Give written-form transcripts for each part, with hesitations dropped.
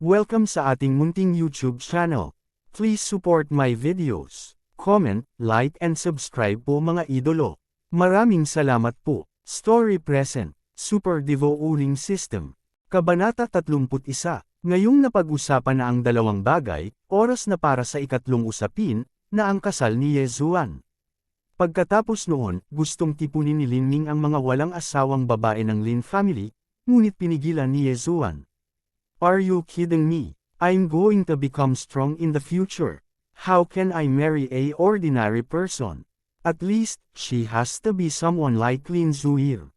Welcome sa ating munting YouTube channel. Please support my videos. Comment, like and subscribe po mga idolo. Maraming salamat po. Story Present, Super Devo Uring System. Kabanata 31. Ngayong napag-usapan na ang dalawang bagay, oras na para sa ikatlong usapin, na ang kasal ni Yezuan. Pagkatapos noon, gustong tipunin ni Linming ang mga walang asawang babae ng Lin family, ngunit pinigilan ni Yezuan. Are you kidding me? I'm going to become strong in the future. How can I marry a ordinary person? At least, she has to be someone like Lin Zuir.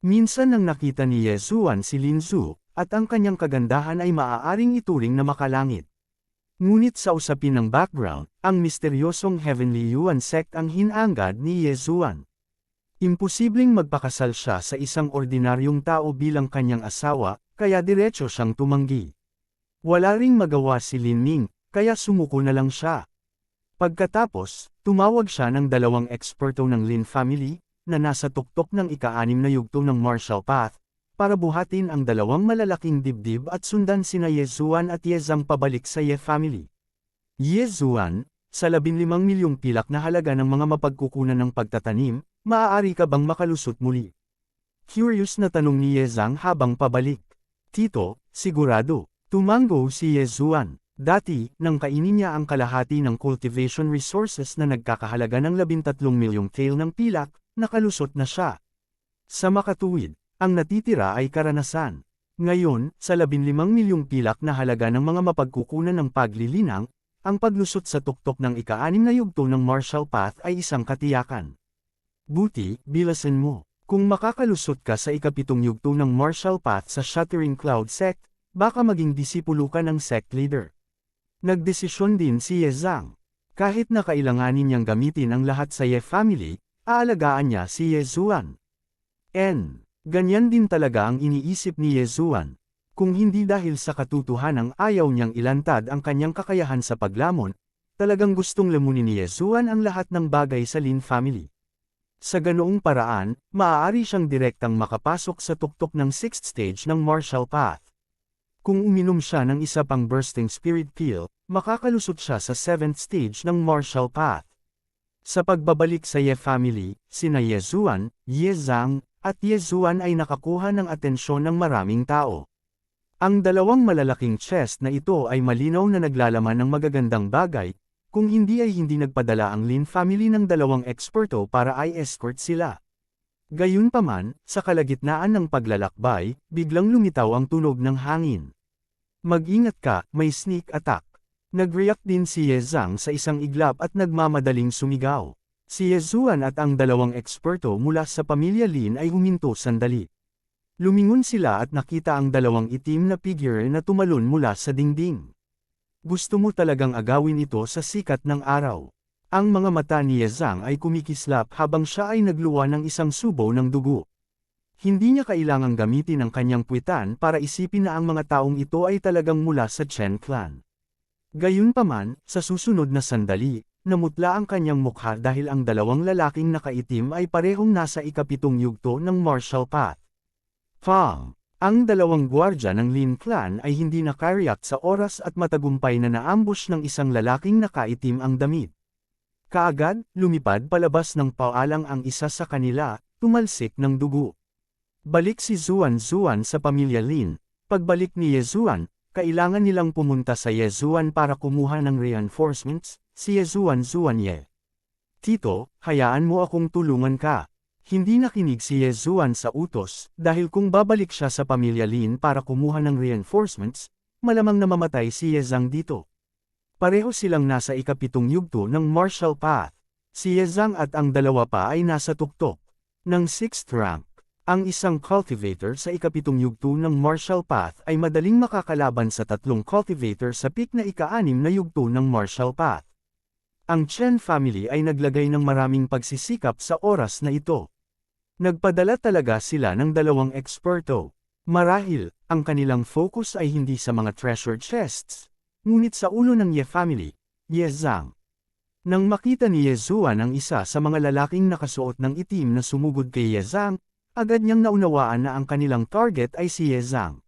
Minsan nang nakita ni Yezuan si Lin Zu, at ang kanyang kagandahan ay maaaring ituring na makalangit. Ngunit sa usapin ng background, ang misteryosong Heavenly Yuan sect ang hinangad ni Yezuan. Imposibleng magpakasal siya sa isang ordinaryong tao bilang kanyang asawa, kaya diretso siyang tumanggi. Wala ring magawa si Linming, kaya sumuko na lang siya. Pagkatapos, tumawag siya ng dalawang eksperto ng Lin family, na nasa tuktok ng ika-6 na yugto ng martial path, para buhatin ang dalawang malalaking dibdib at sundan sina Yezuan at Yezang pabalik sa Ye family. Yezuan, sa 15 milyong pilak na halaga ng mga mapagkukunan ng pagtatanim, maaari ka bang makalusot muli? Curious na tanong ni Yezang habang pabalik. Tito, sigurado. Tumango si Yezuan. Dati, nang kainin niya ang kalahati ng cultivation resources na nagkakahalaga ng 13 milyong tael ng pilak, nakalusot na siya. Sa makatuwid, ang natitira ay karanasan. Ngayon, sa 15 milyong pilak na halaga ng mga mapagkukunan ng paglilinang, ang paglusot sa tuktok ng ika-6 na yugto ng martial path ay isang katiyakan. Buti, bilasan mo. Kung makakalusot ka sa ika-7 yugto ng martial path sa Shattering Cloud sect, baka maging disipulo ka ng sect leader. Nagdesisyon din si Yezang. Kahit na kailanganin niyang gamitin ang lahat sa Ye family, aalagaan niya si Yezuan. Ganyan din talaga ang iniisip ni Yezuan. Kung hindi dahil sa katotohanang ayaw niyang ilantad ang kanyang kakayahan sa paglamon, talagang gustong lamunin ni Yezuan ang lahat ng bagay sa Lin family. Sa ganoong paraan, maaari siyang direktang makapasok sa tuktok ng 6th stage ng martial path. Kung uminom siya ng isa pang bursting spirit pill, makakalusot siya sa 7th stage ng martial path. Sa pagbabalik sa Ye family, sina Yezuan, Yezang, at Yezuan ay nakakuha ng atensyon ng maraming tao. Ang dalawang malalaking chest na ito ay malinaw na naglalaman ng magagandang bagay, kung hindi ay hindi nagpadala ang Lin family ng dalawang eksperto para i-escort sila. Gayunpaman, sa kalagitnaan ng paglalakbay, biglang lumitaw ang tunog ng hangin. Mag-ingat ka, may sneak attack. Nag-react din si Yezang sa isang iglap at nagmamadaling sumigaw. Si Yezuan at ang dalawang eksperto mula sa pamilya Lin ay huminto sandali. Lumingon sila at nakita ang dalawang itim na figure na tumalon mula sa dingding. Gusto mo talagang agawin ito sa sikat ng araw. Ang mga mata ni Yezang ay kumikislap habang siya ay nagluwa ng isang subo ng dugo. Hindi niya kailangang gamitin ang kanyang puwitan para isipin na ang mga taong ito ay talagang mula sa Chen clan. Gayunpaman, sa susunod na sandali, namutla ang kanyang mukha dahil ang dalawang lalaking nakaitim ay parehong nasa ika-7 yugto ng martial path. Fang! Ang dalawang gwardya ng Lin clan ay hindi nakareact sa oras at matagumpay na naambush ng isang lalaking nakaitim ang damit. Kaagad, lumipad palabas ng paalang ang isa sa kanila, tumalsik ng dugo. Balik si Zuan sa pamilya Lin. Pagbalik ni Yezuan, kailangan nilang pumunta sa Yezuan para kumuha ng reinforcements, si Yezuan Ye. Tito, hayaan mo akong tulungan ka. Hindi nakinig si Yezuan sa utos, dahil kung babalik siya sa pamilya Lin para kumuha ng reinforcements, malamang namamatay si Yezang dito. Pareho silang nasa ika-7 yugto ng martial path. Si Yezang at ang dalawa pa ay nasa tuktok ng 6th rank. Ang isang cultivator sa ika-7 yugto ng martial path ay madaling makakalaban sa 3 cultivator sa peak na ika-6 na yugto ng martial path. Ang Chen family ay naglagay ng maraming pagsisikap sa oras na ito. Nagpadala talaga sila ng dalawang eksperto. Marahil, ang kanilang focus ay hindi sa mga treasure chests, ngunit sa ulo ng Ye family, Yezang. Nang makita ni Yezuan ang isa sa mga lalaking nakasuot ng itim na sumugod kay Yezang, agad niyang naunawaan na ang kanilang target ay si Yezang.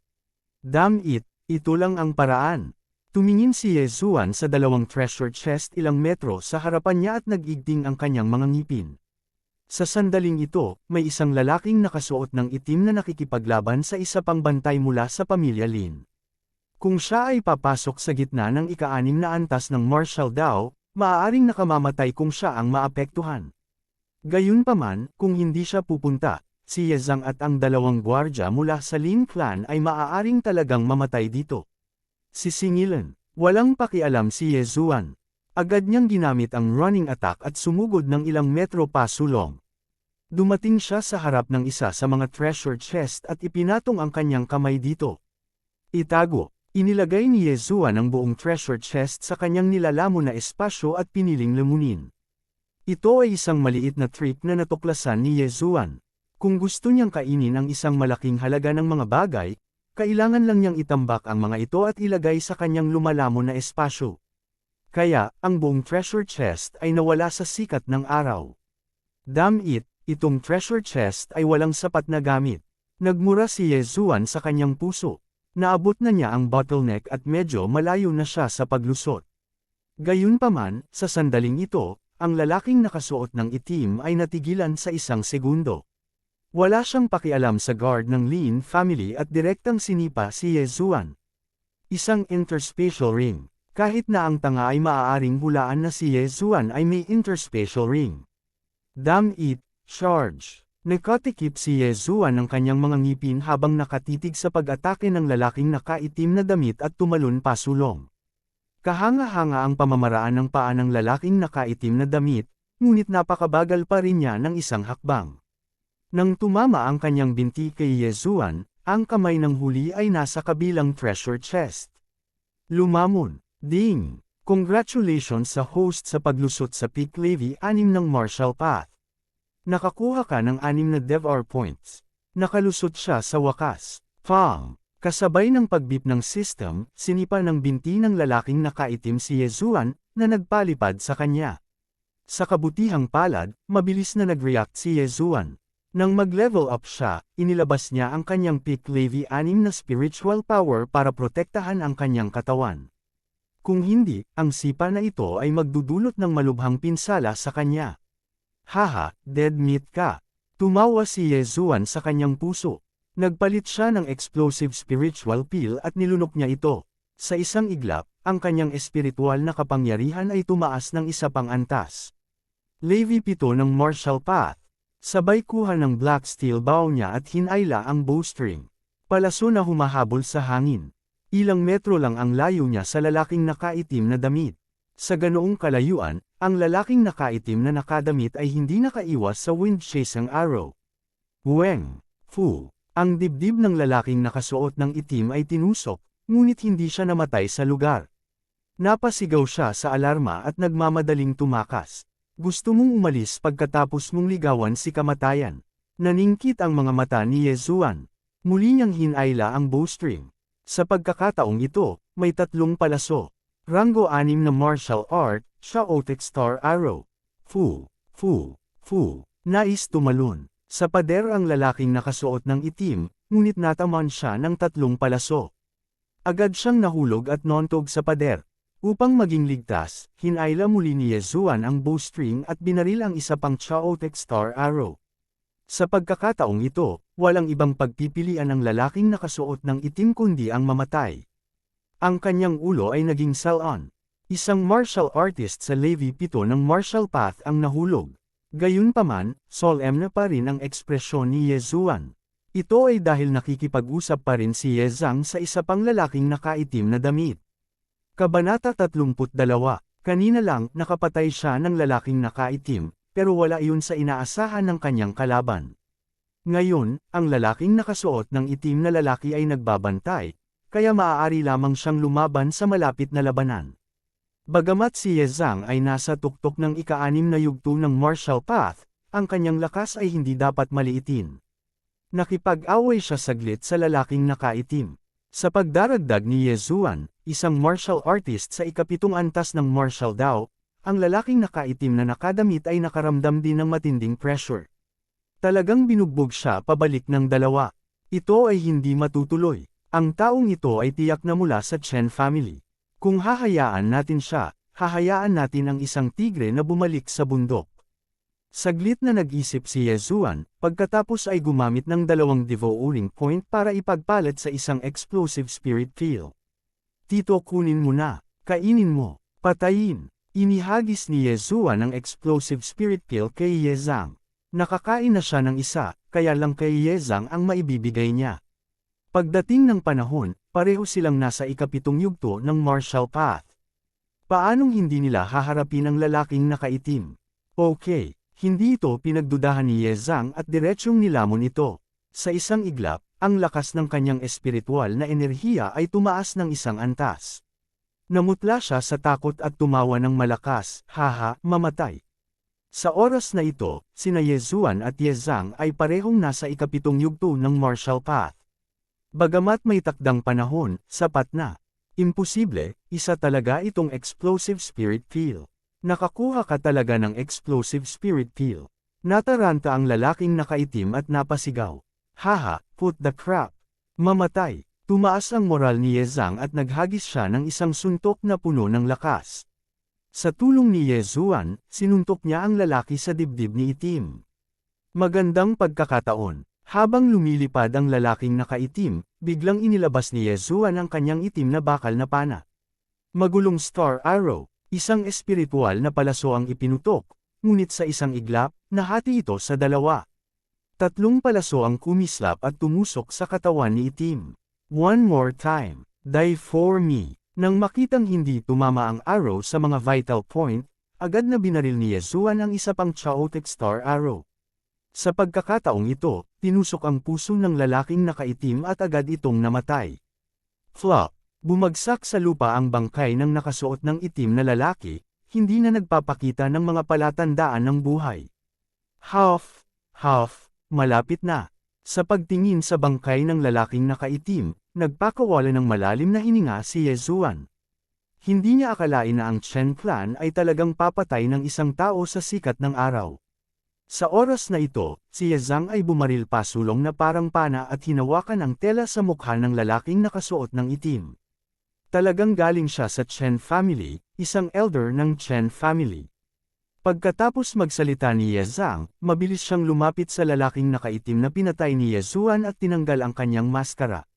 Damn it, Ito lang ang paraan. Tumingin si Yezuan sa dalawang treasure chest ilang metro sa harapan niya at nag-igting ang kanyang mga ngipin. Sa sandaling ito, may isang lalaking nakasuot ng itim na nakikipaglaban sa isa pang bantay mula sa pamilya Lin. Kung siya ay papasok sa gitna ng ika-6 na antas ng martial Dao, maaaring nakamamatay kung siya ang maapektuhan. Gayunpaman, kung hindi siya pupunta, si Yezang at ang dalawang gwardya mula sa Lin clan ay maaaring talagang mamatay dito. Sisingilan. Walang pakialam si Yezuan. Agad niyang ginamit ang running attack at sumugod ng ilang metro pa sulong. Dumating siya sa harap ng isa sa mga treasure chest at ipinatong ang kanyang kamay dito. Itago. Inilagay ni Yezuan ang buong treasure chest sa kanyang nilalamon na espasyo at piniling lamunin. Ito ay isang maliit na trick na natuklasan ni Yezuan. Kung gusto niyang kainin ang isang malaking halaga ng mga bagay, kailangan lang niyang itambak ang mga ito at ilagay sa kanyang lumalamon na espasyo. Kaya, ang buong treasure chest ay nawala sa sikat ng araw. Damn it, itong treasure chest ay walang sapat na gamit. Nagmura si Yezuan sa kanyang puso. Naabot na niya ang bottleneck at medyo malayo na siya sa paglusot. Gayunpaman, sa sandaling ito, ang lalaking nakasuot ng itim ay natigilan sa isang segundo. Wala siyang pakialam sa guard ng Lin family at direktang sinipa si Yezuan. Isang interspatial ring. Kahit na ang tanga ay maaaring hulaan na si Yezuan ay may interspatial ring. Damn it, charge! Nakatikip si Yezuan ng kanyang mga ngipin habang nakatitig sa pag-atake ng lalaking nakaitim na damit at tumalon pasulong. Kahanga-hanga ang pamamaraan ng paa ng lalaking nakaitim na damit, ngunit napakabagal pa rin niya ng isang hakbang. Nang tumama ang kanyang binti kay Yezuan, ang kamay ng huli ay nasa kabilang treasure chest. Lumamon. Ding! Congratulations sa host sa paglusot sa Peak Levy 6 ng Martial Path. Nakakuha ka ng 6 na DevR points. Nakalusot siya sa wakas. Fang! Kasabay ng pagbip ng system, sinipa ng binti ng lalaking nakaitim si Yezuan, na nagpalipad sa kanya. Sa kabutihang palad, mabilis na nag-react si Yezuan. Nang mag-level up siya, inilabas niya ang kanyang Peak Levy 6 na spiritual power para protektahan ang kanyang katawan. Kung hindi, ang sipa na ito ay magdudulot ng malubhang pinsala sa kanya. Haha, dead meat ka. Tumawa si Yezuan sa kanyang puso. Nagpalit siya ng explosive spiritual pill at nilunok niya ito. Sa isang iglap, ang kanyang espiritual na kapangyarihan ay tumaas ng isa pang antas. Levy 7 ng Martial Path. Sabay kuha ng black steel bow niya at hinayla ang bowstring. Palaso na humahabol sa hangin. Ilang metro lang ang layo niya sa lalaking nakaitim na damit. Sa ganoong kalayuan, ang lalaking nakaitim na nakadamit ay hindi nakaiwas sa wind-chasing arrow. Weng! Fu! Ang dibdib ng lalaking nakasuot ng itim ay tinusok, ngunit hindi siya namatay sa lugar. Napasigaw siya sa alarma at nagmamadaling tumakas. Gusto mong umalis pagkatapos mong ligawan si kamatayan. Naningkit ang mga mata ni Yezuan. Muli niyang hinayla ang bowstring. Sa pagkakataong ito, may 3 palaso. Rango 6 na martial art, Chaotic Star Arrow. Fu, fu, fu. Nais tumalon. Sa pader ang lalaking nakasuot ng itim, ngunit nataman siya ng 3 palaso. Agad siyang nahulog at nontog sa pader. Upang maging ligtas, hinayla muli ni Yezuan ang bowstring at binaril ang isa pang Chaotic Star Arrow. Sa pagkakataong ito, walang ibang pagpipilian ng lalaking nakasuot ng itim kundi ang mamatay. Ang kanyang ulo ay naging salon. Isang martial artist sa Levy 7 ng Martial Path ang nahulog. Gayunpaman, solemn na pa rin ang ekspresyon ni Yezuan. Ito ay dahil nakikipag-usap pa rin si Yezang sa isa pang lalaking nakaitim na damit. Kabanata 32. Kanina lang nakapatay siya ng lalaking nakaitim, pero wala iyon sa inaasahan ng kanyang kalaban. Ngayon, ang lalaking nakasuot ng itim na lalaki ay nagbabantay, kaya maaari lamang siyang lumaban sa malapit na labanan. Bagamat si Yezang ay nasa tuktok ng ika-6 na yugto ng Martial Path, ang kanyang lakas ay hindi dapat maliitin. Nakipag-away siya saglit sa lalaking nakaitim. Sa pagdaragdag ni Yezuan, isang martial artist sa ika-7 antas ng Martial Dao, ang lalaking nakaitim na nakadamit ay nakaramdam din ng matinding pressure. Talagang binugbog siya pabalik ng 2. Ito ay hindi matutuloy. Ang taong ito ay tiyak na mula sa Chen family. Kung hahayaan natin siya, hahayaan natin ang isang tigre na bumalik sa bundok. Saglit na nag-isip si Yezuan, pagkatapos ay gumamit ng dalawang devouring point para ipagpalit sa isang explosive spirit field. Tito, kunin mo na, kainin mo, patayin. Inihagis ni Yezuan ang explosive spirit field kay Yezang. Nakakain na siya ng isa, kaya lang kay Yezang ang maibibigay niya. Pagdating ng panahon, pareho silang nasa ikapitong yugto ng martial path. Paanong hindi nila haharapin ang lalaking nakaitim? Okay. Hindi ito pinagdudahan ni Yezang at diretsyong nilamon ito. Sa isang iglap, ang lakas ng kanyang espiritual na enerhiya ay tumaas ng isang antas. Namutla siya sa takot at tumawa ng malakas, haha, mamatay. Sa oras na ito, sina Yezuan at Yezang ay parehong nasa ikapitong yugto ng martial path. Bagamat may takdang panahon, sapat na. Imposible, isa talaga itong explosive spirit field. Nakakuha ka talaga ng explosive spirit field. Nataranta ang lalaking nakaitim at napasigaw. Haha, put the crap. Mamatay. Tumaas ang moral ni Yezang at naghagis siya ng isang suntok na puno ng lakas. Sa tulong ni Yezuan, sinuntok niya ang lalaki sa dibdib ni Itim. Magandang pagkakataon. Habang lumilipad ang lalaking nakaitim, biglang inilabas ni Yezuan ang kanyang itim na bakal na pana. Magulong star arrow. Isang espiritual na palaso ang ipinutok, ngunit sa isang iglap, nahati ito sa dalawa. Tatlong palaso ang kumislap at tumusok sa katawan ni Itim. One more time, die for me. Nang makitang hindi tumama ang arrow sa mga vital point, agad na binaril ni Yezuan ang isa pang chaotic star arrow. Sa pagkakataong ito, tinusok ang puso ng lalaking nakaitim at agad itong namatay. Flop. Bumagsak sa lupa ang bangkay ng nakasuot ng itim na lalaki, hindi na nagpapakita ng mga palatandaan ng buhay. Huff, malapit na. Sa pagtingin sa bangkay ng lalaking nakaitim, nagpakawala ng malalim na hininga si Yezuan. Hindi niya akalain na ang Chen clan ay talagang papatay ng isang tao sa sikat ng araw. Sa oras na ito, si Yezang ay bumaril pasulong na parang pana at hinawakan ang tela sa mukha ng lalaking nakasuot ng itim. Talagang galing siya sa Chen family, isang elder ng Chen family. Pagkatapos magsalita ni Yezang, mabilis siyang lumapit sa lalaking nakaitim na pinatay ni Yezuan at tinanggal ang kanyang maskara.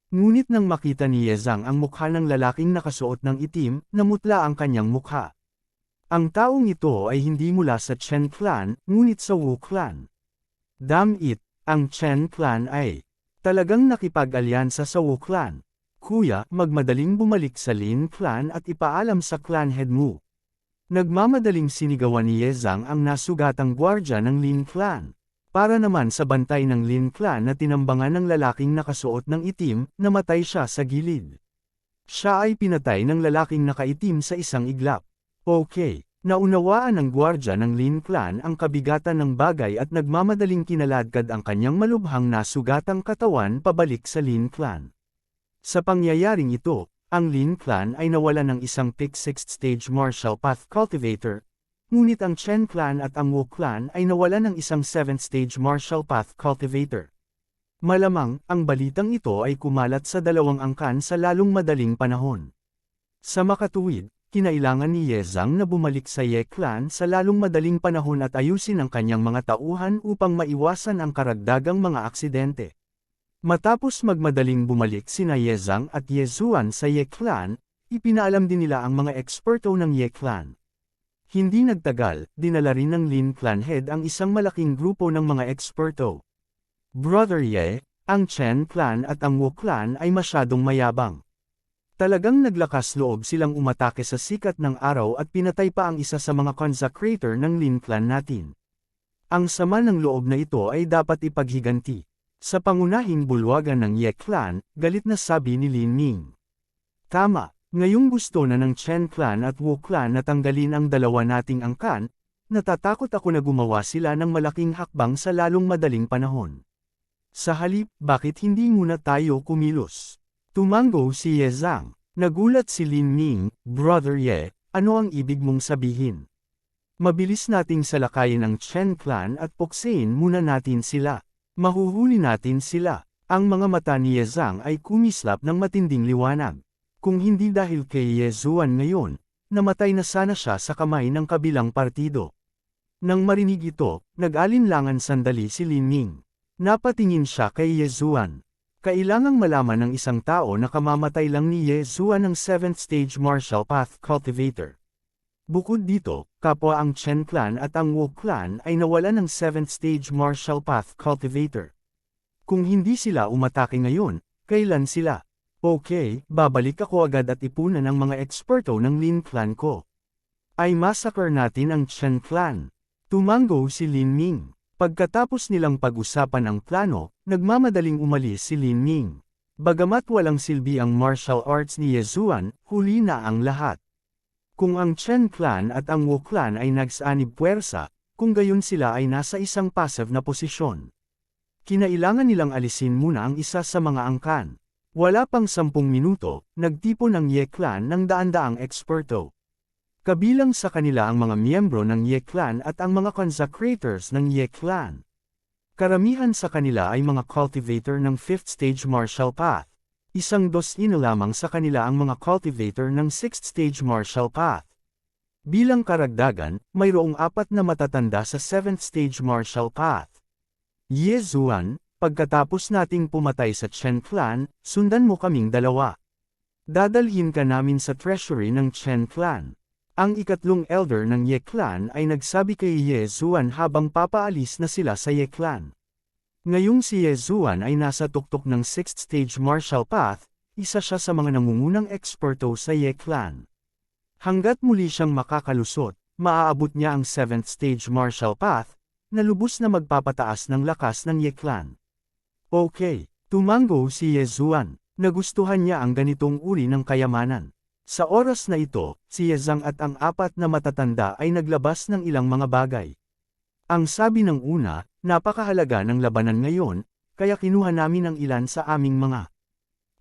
Ngunit nang makita ni Yezang ang mukha ng lalaking nakasuot ng itim, namutla ang kanyang mukha. Ang taong ito ay hindi mula sa Chen clan, ngunit sa Wu clan. Damn it, ang Chen clan ay talagang nakipag-alyansa sa Wu clan. Kuya, magmadaling bumalik sa Lin clan at ipaalam sa clan head mo. Nagmamadaling sinigawan ni Yezang ang nasugatang gwardya ng Lin clan. Para naman sa bantay ng Lin clan na tinambangan ng lalaking nakasuot ng itim, namatay siya sa gilid. Siya ay pinatay ng lalaking nakaitim sa isang iglap. Okay, naunawaan ng gwardya ng Lin clan ang kabigatan ng bagay at nagmamadaling kinaladkad ang kanyang malubhang nasugatang katawan pabalik sa Lin clan. Sa pangyayaring ito, ang Lin clan ay nawala ng isang pick 6th stage martial path cultivator, ngunit ang Chen clan at ang Wu clan ay nawala ng isang 7th stage martial path cultivator. Malamang, ang balitang ito ay kumalat sa dalawang angkan sa lalong madaling panahon. Sa makatuwid, kinailangan ni Yezang na bumalik sa Ye clan sa lalong madaling panahon at ayusin ang kanyang mga tauhan upang maiwasan ang karagdagang mga aksidente. Matapos magmadaling bumalik sina Yezang at Yezuan sa Ye clan, ipinaalam din nila ang mga eksperto ng Ye clan. Hindi nagtagal, dinala rin ng Lin clan head ang isang malaking grupo ng mga eksperto. Brother Ye, ang Chen clan at ang Wu clan ay masyadong mayabang. Talagang naglakas loob silang umatake sa sikat ng araw at pinatay pa ang isa sa mga consecrator ng Lin clan natin. Ang sama ng loob na ito ay dapat ipaghiganti. Sa pangunahing bulwagan ng Ye clan, galit na sabi ni Lin Ming. Tama, ngayong gusto na ng Chen clan at Wu clan na tanggalin ang dalawa nating angkan, natatakot ako na gumawa sila ng malaking hakbang sa lalong madaling panahon. Sa halip, bakit hindi muna tayo kumilos? Tumango si Yezang. Nagulat si Lin Ming, Brother Ye, ano ang ibig mong sabihin? Mabilis nating salakayin ang Chen clan at puksain muna natin sila. Mahuhuli natin sila. Ang mga mata ni Ye Zhang ay kumislap ng matinding liwanag. Kung hindi dahil kay Ye Zuan ngayon, namatay na sana siya sa kamay ng kabilang partido. Nang marinig ito, nag-alinlangan sandali si Lin Ming. Napatingin siya kay Ye Zuan. Kailangang malaman ng isang tao na kamamatay lang ni Ye Zuan ng 7th Stage Martial Path Cultivator. Bukod dito, kapwa ang Chen Clan at ang Wu Clan ay nawalan ng 7th Stage Martial Path Cultivator. Kung hindi sila umatake ngayon, kailan sila? Okay, babalik ako agad at ipunan ang mga eksperto ng Lin Clan ko. Ay massacre natin ang Chen Clan. Tumango si Lin Ming. Pagkatapos nilang pag-usapan ang plano, nagmamadaling umalis si Lin Ming. Bagamat walang silbi ang martial arts ni Ye Zuan, huli na ang lahat. Kung ang Chen Clan at ang Wu Clan ay nagsanib puwersa, kung gayon sila ay nasa isang passive na posisyon. Kinailangan nilang alisin muna ang isa sa mga angkan. Wala pang 10 minuto, nagtipon ang Ye Clan ng daan-daang eksperto. Kabilang sa kanila ang mga miyembro ng Ye Clan at ang mga consecrators ng Ye Clan. Karamihan sa kanila ay mga cultivator ng 5th Stage Martial Path. Isang dosino lamang sa kanila ang mga cultivator ng 6th Stage Martial Path. Bilang karagdagan, mayroong 4 na matatanda sa 7th Stage Martial Path. Ye Zuan, pagkatapos nating pumatay sa Chen Clan, sundan mo kaming dalawa. Dadalhin ka namin sa treasury ng Chen Clan. Ang ikatlong elder ng Ye Clan ay nagsabi kay Ye Zuan habang papaalis na sila sa Ye Clan. Ngayong si Ye Zuan ay nasa tuktok ng 6th Stage Martial Path, isa siya sa mga nangungunang eksperto sa Ye Clan. Hanggat muli siyang makakalusot, maaabot niya ang 7th Stage Martial Path, na lubos na magpapataas ng lakas ng Ye Clan. Okay, tumango si Ye Zuan. Nagustuhan niya ang ganitong uri ng kayamanan. Sa oras na ito, si Ye Zhang at ang 4 na matatanda ay naglabas ng ilang mga bagay. Ang sabi ng una, napakahalaga ng labanan ngayon, kaya kinuha namin ang ilan sa aming mga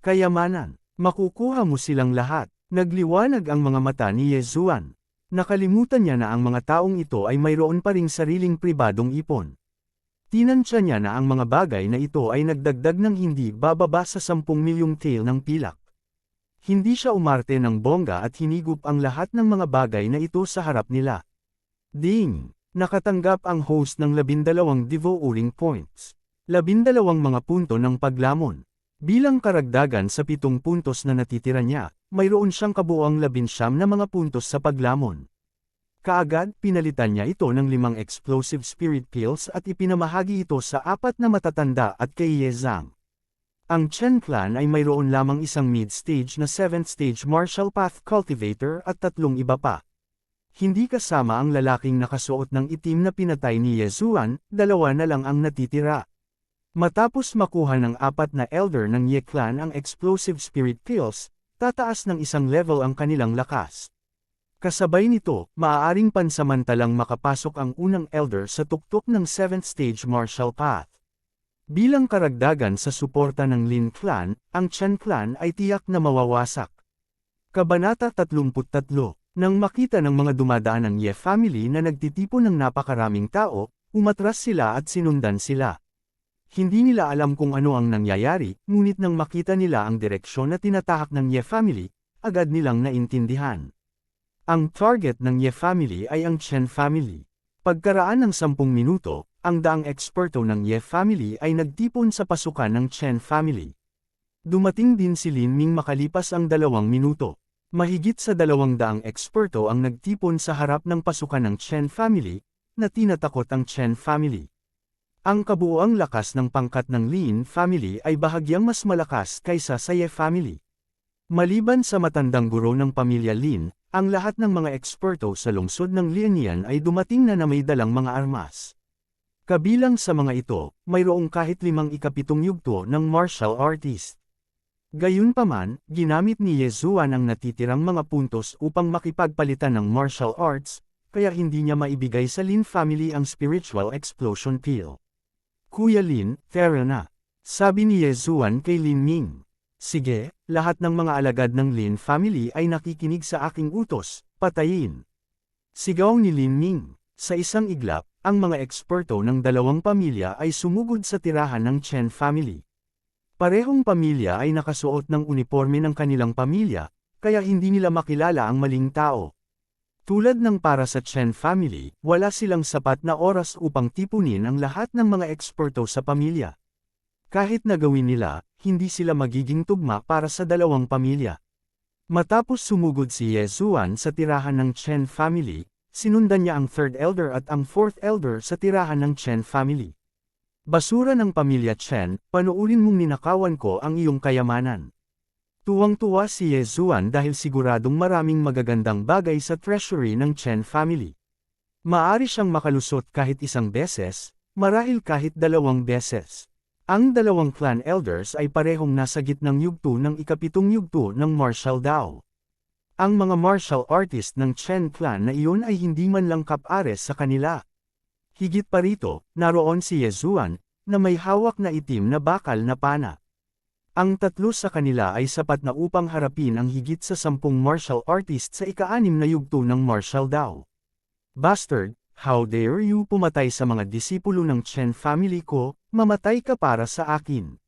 kayamanan. Makukuha mo silang lahat. Nagliwanag ang mga mata ni Ye Zuan. Nakalimutan niya na ang mga taong ito ay mayroon pa ring sariling pribadong ipon. Tinansya niya na ang mga bagay na ito ay nagdagdag ng hindi bababa sa 10 milyong tael ng pilak. Hindi siya umarte ng bongga at hinigup ang lahat ng mga bagay na ito sa harap nila. Ding! Nakatanggap ang host ng 12 devouring points. 12 mga punto ng paglamon. Bilang karagdagan sa 7 puntos na natitira niya, mayroon siyang kabuoang 19 na mga puntos sa paglamon. Kaagad, pinalitan niya ito ng 5 explosive spirit pills at ipinamahagi ito sa 4 na matatanda at kay Ye Zhang. Ang Chen Clan ay mayroon lamang isang mid-stage na 7th Stage Martial Path Cultivator at 3 iba pa. Hindi kasama ang lalaking nakasuot ng itim na pinatay ni Ye Zuan, 2 na lang ang natitira. Matapos makuha ng 4 na elder ng Ye Clan ang explosive spirit pills, tataas ng isang level ang kanilang lakas. Kasabay nito, maaaring pansamantalang makapasok ang unang elder sa tuktok ng 7th Stage Martial Path. Bilang karagdagan sa suporta ng Lin Clan, ang Chen Clan ay tiyak na mawawasak. Kabanata 33. Nang makita ng mga dumadaan ng Ye family na nagtitipon ng napakaraming tao, umatras sila at sinundan sila. Hindi nila alam kung ano ang nangyayari, ngunit nang makita nila ang direksyon na tinatahak ng Ye family, agad nilang naintindihan. Ang target ng Ye family ay ang Chen family. Pagkaraan ng 10 minuto, ang daang eksperto ng Ye family ay nagtipon sa pasukan ng Chen family. Dumating din si Lin Ming makalipas ang 2 minuto. Mahigit sa 200 eksperto ang nagtipon sa harap ng pasukan ng Chen family, na tinatakot ang Chen family. Ang kabuuang lakas ng pangkat ng Lin family ay bahagyang mas malakas kaysa sa Ye family. Maliban sa matandang guro ng pamilya Lin, ang lahat ng mga eksperto sa lungsod ng Lianian ay dumating na may dalang mga armas. Kabilang sa mga ito, mayroong kahit 5 ikapitong yugto ng martial artist. Gayunpaman, ginamit ni Ye Zuan ang natitirang mga puntos upang makipagpalitan ng martial arts, kaya hindi niya maibigay sa Lin family ang spiritual explosion pill. Kuya Lin, tara na. Sabi ni Ye Zuan kay Lin Ming. Sige, lahat ng mga alagad ng Lin family ay nakikinig sa aking utos, patayin. Sigaw ni Lin Ming. Sa isang iglap, ang mga eksperto ng 2 pamilya ay sumugod sa tirahan ng Chen family. Parehong pamilya ay nakasuot ng uniforme ng kanilang pamilya, kaya hindi nila makilala ang maling tao. Tulad ng para sa Chen family, wala silang sapat na oras upang tipunin ang lahat ng mga eksperto sa pamilya. Kahit na gawin nila, hindi sila magiging tugma para sa dalawang pamilya. Matapos sumugod si Ye Zuan sa tirahan ng Chen family, sinundan niya ang third elder at ang fourth elder sa tirahan ng Chen family. Basura ng pamilya Chen, panuurin mong ninakawan ko ang iyong kayamanan. Tuwang-tuwa si Ye Zuan dahil siguradong maraming magagandang bagay sa treasury ng Chen family. Maari siyang makalusot kahit isang beses, marahil kahit 2 beses. Ang dalawang clan elders ay parehong nasa gitnang yugto ng ikapitong yugto ng martial Dao. Ang mga martial artist ng Chen clan na iyon ay hindi man lang kapares sa kanila. Higit pa rito, naroon si Ye Zuan, na may hawak na itim na bakal na pana. Ang tatlo sa kanila ay sapat na upang harapin ang higit sa 10 martial artist sa ika-6 na yugto ng martial Dao. Bastard, how dare you pumatay sa mga disipulo ng Chen family ko, mamatay ka para sa akin.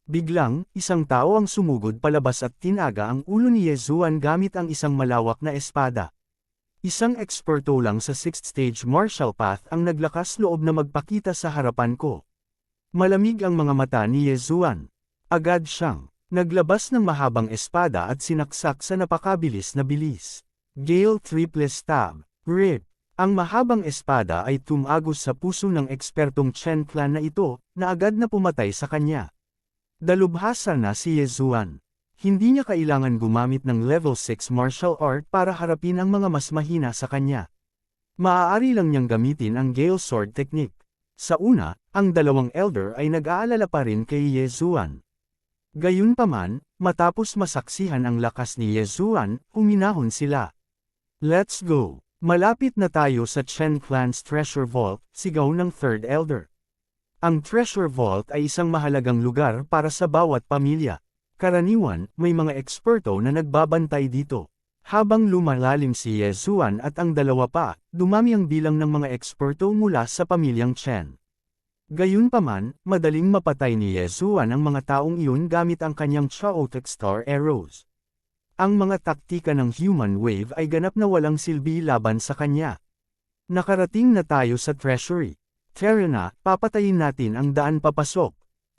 Biglang, isang tao ang sumugod palabas at tinaga ang ulo ni Ye Zuan gamit ang isang malawak na espada. Isang eksperto lang sa 6th stage martial path ang naglakas loob na magpakita sa harapan ko. Malamig ang mga mata ni Ye Zuan. Agad siyang naglabas ng mahabang espada at sinaksak sa napakabilis na bilis. Gale Triple Stab. Rip. Ang mahabang espada ay tumagos sa puso ng ekspertong Chen clan na ito, na agad na pumatay sa kanya. Dalubhasa na si Ye Zuan. Hindi niya kailangan gumamit ng level 6 martial art para harapin ang mga mas mahina sa kanya. Maaari lang niyang gamitin ang Gale Sword technique. Sa una, ang dalawang elder ay nag-aalala pa rin kay Ye Zuan. Gayunpaman, matapos masaksihan ang lakas ni Ye Zuan, huminahon sila. Let's go! Malapit na tayo sa Chen Clan's Treasure Vault, sigaw ng third elder. Ang Treasure Vault ay isang mahalagang lugar para sa bawat pamilya. Karaniwan, may mga eksperto na nagbabantay dito. Habang lumalalim si Ye Zuan at ang dalawa pa, dumami ang bilang ng mga eksperto mula sa pamilyang Chen. Gayunpaman, madaling mapatay ni Ye Zuan ang mga taong iyon gamit ang kanyang Chaotic Star Arrows. Ang mga taktika ng Human Wave ay ganap na walang silbi laban sa kanya. Nakarating na tayo sa treasury. Tara na, papatayin natin ang daan papasok.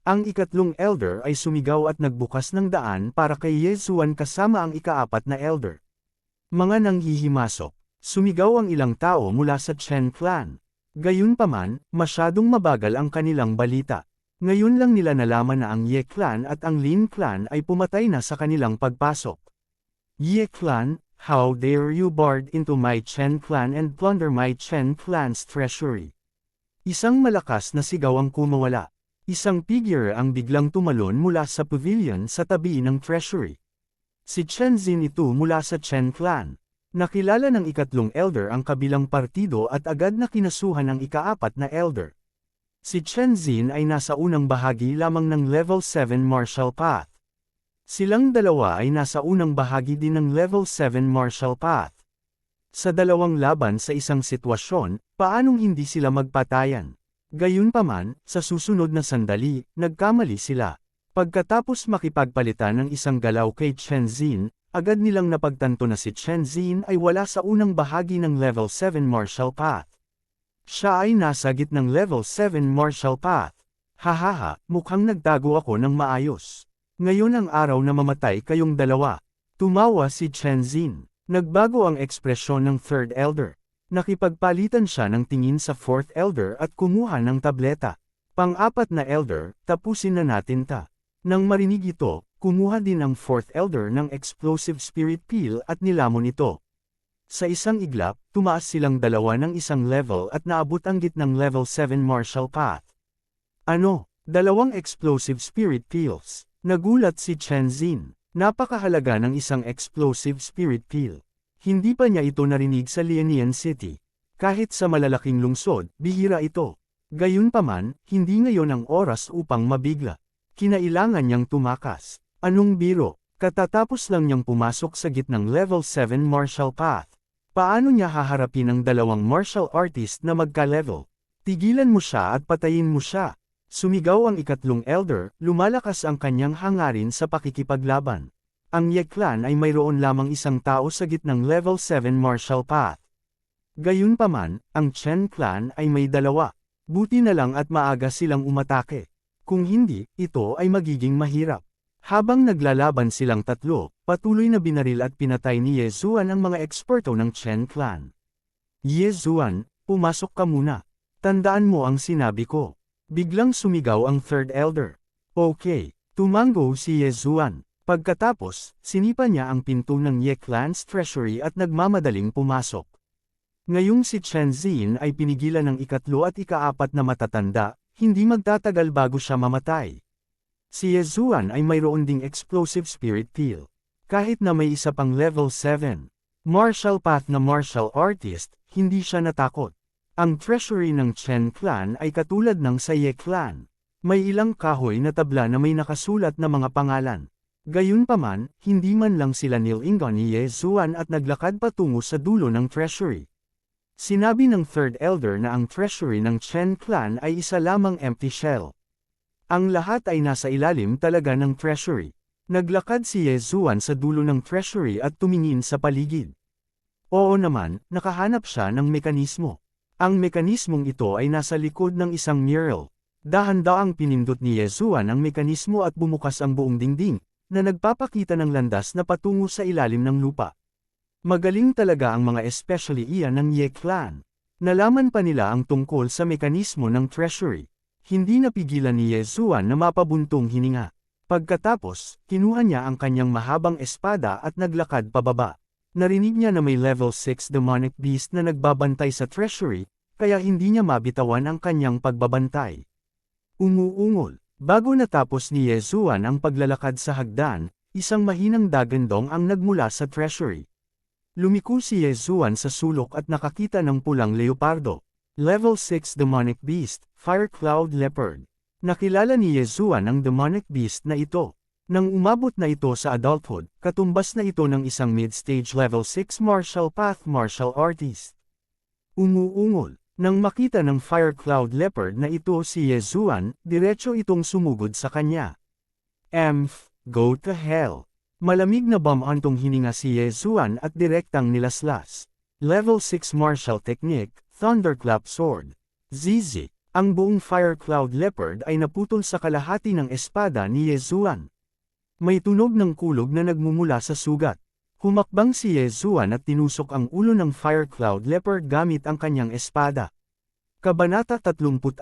Ang ikatlong elder ay sumigaw at nagbukas ng daan para kay Ye Zuan kasama ang ika-4 na elder. Mga nanghihimasok. Sumigaw ang ilang tao mula sa Chen clan. Gayunpaman, masyadong mabagal ang kanilang balita. Ngayon lang nila nalaman na ang Ye clan at ang Lin clan ay pumatay na sa kanilang pagpasok. Ye clan, how dare you barge into my Chen clan and plunder my Chen clan's treasury? Isang malakas na sigaw ang kumawala. Isang figure ang biglang tumalon mula sa pavilion sa tabi ng treasury. Si Chen Zin ito mula sa Chen clan. Nakilala ng ikatlong elder ang kabilang partido at agad na kinasuhan ang ika-4 na elder. Si Chen Zin ay nasa unang bahagi lamang ng level 7 martial path. Silang dalawa ay nasa unang bahagi din ng level 7 martial path. Sa dalawang laban sa isang sitwasyon, paanong hindi sila magpatayan? Gayunpaman, sa susunod na sandali, nagkamali sila. Pagkatapos makipagpalitan ng isang galaw kay Chen Zin, agad nilang napagtanto na si Chen Zin ay wala sa unang bahagi ng level 7 martial path. Siya ay nasa gitnang level 7 martial path. Hahaha, mukhang nagtago ako ng maayos. Ngayon ang araw na mamatay kayong dalawa. Tumawa si Chen Zin. Nagbago ang ekspresyon ng third elder. Nakipagpalitan siya ng tingin sa fourth elder at kumuha ng tableta. Pang-4 na elder, tapusin na natin ta. Nang marinig ito, kumuha din ang fourth elder ng explosive spirit peel at nilamon ito. Sa isang iglap, tumaas silang dalawa ng isang level at naabot ang gitnang level 7 martial path. Ano? Dalawang explosive spirit peels. Nagulat si Chen Zin. Napakahalaga ng isang explosive spirit peel. Hindi pa niya ito narinig sa Lianian City. Kahit sa malalaking lungsod, bihira ito. Gayunpaman, hindi ngayon ang oras upang mabigla. Kinailangan niyang tumakas. Anong biro? Katatapos lang niyang pumasok sa gitnang level 7 martial path. Paano niya haharapin ang dalawang martial artist na magka-level? Tigilan mo siya at patayin mo siya. Sumigaw ang ikatlong elder, lumalakas ang kanyang hangarin sa pakikipaglaban. Ang Ye clan ay mayroon lamang isang tao sa gitnang level 7 martial path. Gayunpaman, ang Chen clan ay may dalawa. Buti na lang at maaga silang umatake. Kung hindi, ito ay magiging mahirap. Habang naglalaban silang tatlo, patuloy na binaril at pinatay ni Ye Zuan ang mga eksperto ng Chen clan. Ye Zuan, pumasok ka muna. Tandaan mo ang sinabi ko. Biglang sumigaw ang third elder. Okay, tumango si Ye Zuan. Pagkatapos, sinipa niya ang pinto ng Ye clan's treasury at nagmamadaling pumasok. Ngayong si Chen Xin ay pinigilan ng ikatlo at ikaapat na matatanda, hindi magtatagal bago siya mamatay. Si Ye Zuan ay mayroon ding explosive spirit peel. Kahit na may isa pang level 7 martial path na martial artist, hindi siya natakot. Ang treasury ng Chen clan ay katulad ng sa Ye clan. May ilang kahoy na tabla na may nakasulat na mga pangalan. Gayunpaman, hindi man lang sila nilingon ni Ye Zuan at naglakad patungo sa dulo ng treasury. Sinabi ng third elder na ang treasury ng Chen clan ay isa lamang empty shell. Ang lahat ay nasa ilalim talaga ng treasury. Naglakad si Ye Zuan sa dulo ng treasury at tumingin sa paligid. Oo naman, nakahanap siya ng mekanismo. Ang mekanismong ito ay nasa likod ng isang mural. Dahan-daang pinindot ni Ye Zuan ang mekanismo at bumukas ang buong dingding, na nagpapakita ng landas na patungo sa ilalim ng lupa. Magaling talaga ang mga especially iyan ng Ye clan. Nalaman pa nila ang tungkol sa mekanismo ng treasury. Hindi napigilan ni Ye Zuan na mapabuntong hininga. Pagkatapos, kinuha niya ang kanyang mahabang espada at naglakad pababa. Narinig niya na may level 6 demonic beast na nagbabantay sa treasury, kaya hindi niya mabitawan ang kanyang pagbabantay. Umuungol. Bago natapos ni Ye Zuan ang paglalakad sa hagdan, isang mahinang dagandong ang nagmula sa treasury. Lumiko si Ye Zuan sa sulok at nakakita ng pulang leopardo. Level 6 demonic beast, Fire Cloud Leopard. Nakilala ni Ye Zuan ang demonic beast na ito. Nang umabot na ito sa adulthood, katumbas na ito ng isang mid-stage level 6 martial path martial artist. Umuungol. Nang makita ng Fire Cloud Leopard na ito si Ye Zuan, diretso itong sumugod sa kanya. Go to hell. Malamig na bamantong hininga si Ye Zuan at direktang nilaslas. Level 6 martial technique, Thunderclap Sword. ZZ. Ang buong Fire Cloud Leopard ay naputol sa kalahati ng espada ni Ye Zuan. May tunog ng kulog na nagmumula sa sugat. Humakbang si Ye Zuan at tinusok ang ulo ng Fire Cloud Leopard gamit ang kanyang espada. Kabanata 34.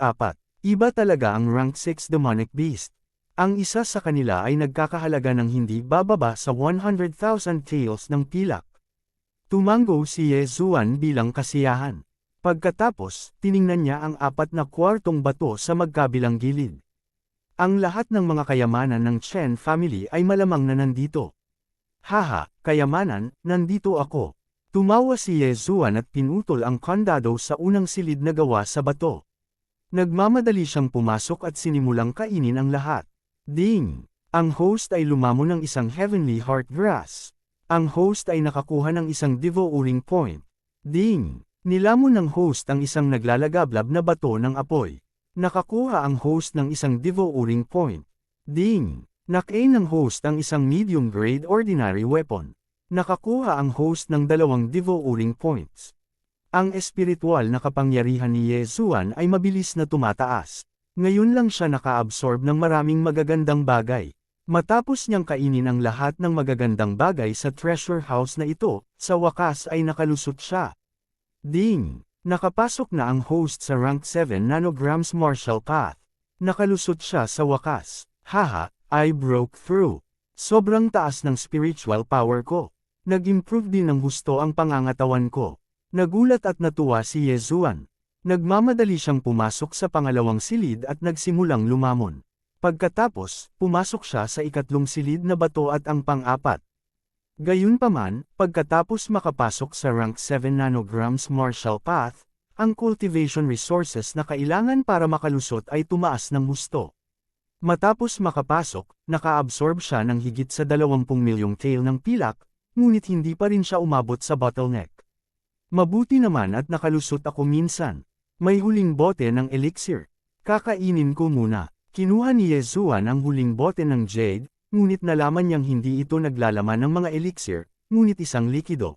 Iba talaga ang rank 6 demonic beast. Ang isa sa kanila ay nagkakahalaga ng hindi bababa sa 100,000 taels ng pilak. Tumango si Ye Zuan bilang kasiyahan. Pagkatapos, tiningnan niya ang 4 na kwartong bato sa magkabilang gilid. Ang lahat ng mga kayamanan ng Chen family ay malamang na nandito. Haha, kayamanan, nandito ako. Tumawa si Ye Zuan at pinutol ang kandado sa unang silid na gawa sa bato. Nagmamadali siyang pumasok at sinimulang kainin ang lahat. Ding! Ang host ay lumamon ng isang Heavenly Heart Grass. Ang host ay nakakuha ng isang Devouring Point. Ding! Nilamon ng host ang isang naglalagablab na bato ng apoy. Nakakuha ang host ng isang Devouring Point. Ding! Nakain ng host ang isang Medium Grade Ordinary Weapon. Nakakuha ang host ng 2 Devouring Points. Ang espiritual na kapangyarihan ni Ye Zuan ay mabilis na tumataas. Ngayon lang siya naka-absorb ng maraming magagandang bagay. Matapos niyang kainin ang lahat ng magagandang bagay sa treasure house na ito, sa wakas ay nakalusot siya. Ding! Nakapasok na ang host sa rank 7 nanograms martial path. Nakalusot siya sa wakas. Haha, I broke through. Sobrang taas ng spiritual power ko. Nag-improve din ng husto ang pangangatawan ko. Nagulat at natuwa si Ye Zuan. Nagmamadali siyang pumasok sa pangalawang silid at nagsimulang lumamon. Pagkatapos, pumasok siya sa ikatlong silid na bato at ang pang-4. Gayunpaman, pagkatapos makapasok sa rank 7 nanograms martial path, ang cultivation resources na kailangan para makalusot ay tumaas ng husto. Matapos makapasok, naka-absorb siya ng higit sa 20 milyong tael ng pilak, ngunit hindi pa rin siya umabot sa bottleneck. Mabuti naman at nakalusot ako minsan. May huling bote ng elixir. Kakainin ko muna. Kinuha ni Yezuan ang huling bote ng jade, ngunit nalaman niyang hindi ito naglalaman ng mga elixir, ngunit isang likido.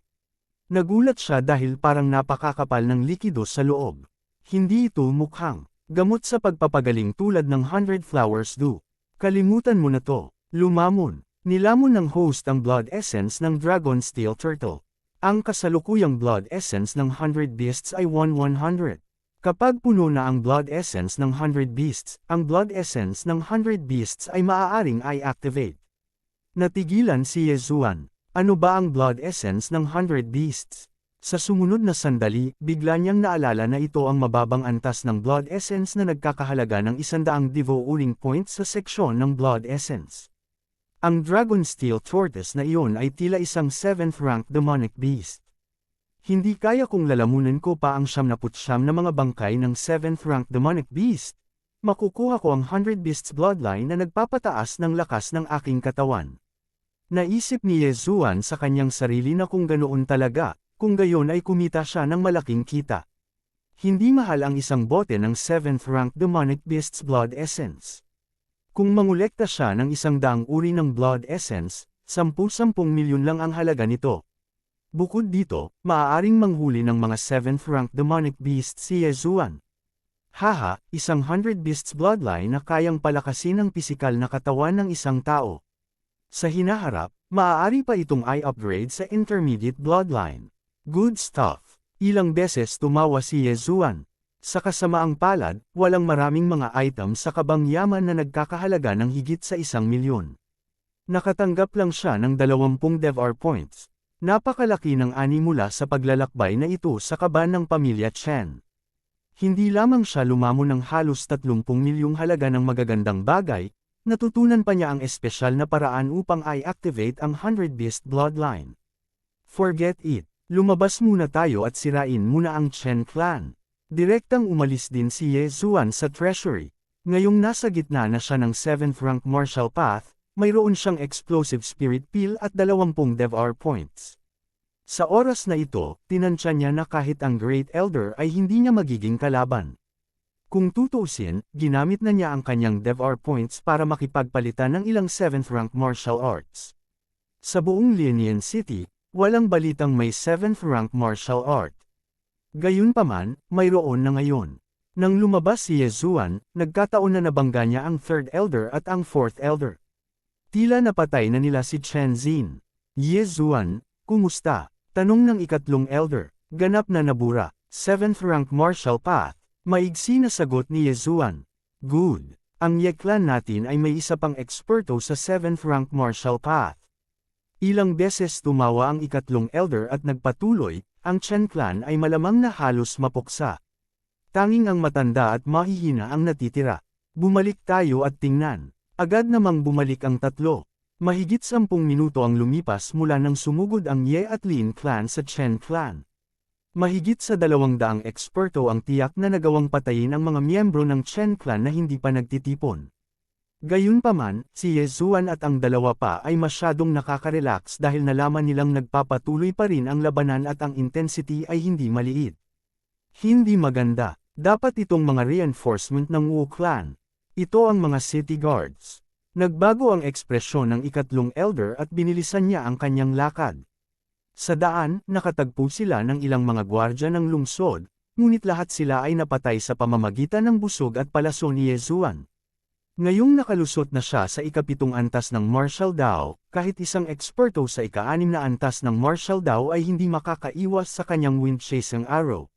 Nagulat siya dahil parang napakakapal ng likido sa loob. Hindi ito mukhang gamot sa pagpapagaling tulad ng 100 Flowers Dew. Kalimutan mo na to. Lumamon. Nilamon ng host ang blood essence ng Dragon Steel Turtle. Ang kasalukuyang blood essence ng 100 Beasts ay 100. Kapag puno na ang blood essence ng 100 Beasts, ang blood essence ng 100 Beasts ay maaaring i-activate. Natigilan si Yezuan. Ano ba ang blood essence ng 100 Beasts? Sa sumunod na sandali, bigla niyang naalala na ito ang mababang antas ng blood essence na nagkakahalaga ng 100 devouring points sa seksyon ng blood essence. Ang Dragon Steel Tortoise na iyon ay tila isang 7th rank demonic beast. Hindi kaya kong lalamunan ko pa ang 79 na mga bangkay ng 7th rank demonic beast. Makukuha ko ang 100 Beasts bloodline na nagpapataas ng lakas ng aking katawan. Naisip ni Yezuan sa kanyang sarili na kung ganoon talaga, kung gayon ay kumita siya ng malaking kita. Hindi mahal ang isang bote ng 7th rank demonic beasts blood essence. Kung mangolekta siya ng 100 uri ng blood essence, 10-10 milyon lang ang halaga nito. Bukod dito, maaaring manghuli ng mga 7th rank demonic beast si Yezuan. Haha, isang 100 beasts bloodline na kayang palakasin ang pisikal na katawan ng isang tao. Sa hinaharap, maaari pa itong i-upgrade sa intermediate bloodline. Good stuff. Ilang beses tumawa si Yezuan. Sa kasamaang palad, walang maraming mga item sa kabangyaman na nagkakahalaga ng higit sa 1 milyon. Nakatanggap lang siya ng 20 DevR points. Napakalaki ng ani mula sa paglalakbay na ito sa kaban ng pamilya Chen. Hindi lamang siya lumamon ng halos 30 milyong halaga ng magagandang bagay, natutunan pa niya ang espesyal na paraan upang i-activate ang 100 Beast Bloodline. Forget it. Lumabas muna tayo at sirain muna ang Chen Clan. Direktang umalis din si Yezuan sa treasury. Ngayong nasa gitna na siya ng 7th rank martial path, mayroon siyang explosive spirit peel at 20 DevR points. Sa oras na ito, tinansya niya na kahit ang Great Elder ay hindi niya magiging kalaban. Kung tutuusin, ginamit na niya ang kanyang DevR points para makipagpalitan ng ilang 7th rank martial arts. Sa buong Linian City, walang balitang may 7th rank martial art. Gayunpaman, mayroon na ngayon. Nang lumabas si Yezuan, nagkataon na nabangga niya ang 3rd Elder at ang 4th Elder. Tila napatay na nila si Chen Xin. Yezuan, kumusta? Tanong ng ikatlong elder. Ganap na nabura. 7th rank martial path. Maigsi na sagot ni Yezuan. Good. Ang Ye clan natin ay may isa pang eksperto sa 7th rank martial path. Ilang beses tumawa ang ikatlong elder at nagpatuloy, ang Chen clan ay malamang na halos mapuksa. Tanging ang matanda at mahihina ang natitira. Bumalik tayo at tingnan. Agad namang bumalik ang tatlo. Mahigit 10 minuto ang lumipas mula nang sumugod ang Ye at Lin clan sa Chen clan. Mahigit sa 200 eksperto ang tiyak na nagawang patayin ang mga miyembro ng Chen clan na hindi pa nagtitipon. Gayunpaman, si Yezuan at ang dalawa pa ay masyadong nakaka-relax dahil nalaman nilang nagpapatuloy pa rin ang labanan at ang intensity ay hindi maliit. Hindi maganda. Dapat itong mga reinforcement ng Wu clan. Ito ang mga city guards. Nagbago ang ekspresyon ng ikatlong elder at binilisan niya ang kanyang lakad. Sa daan, nakatagpo sila ng ilang mga gwardya ng lungsod, ngunit lahat sila ay napatay sa pamamagitan ng busog at palaso ni Yezuan. Ngayong nakalusot na siya sa ika-7 antas ng Martial Dao, kahit isang eksperto sa ika-6 na antas ng Martial Dao ay hindi makakaiwas sa kanyang wind-chasing arrow.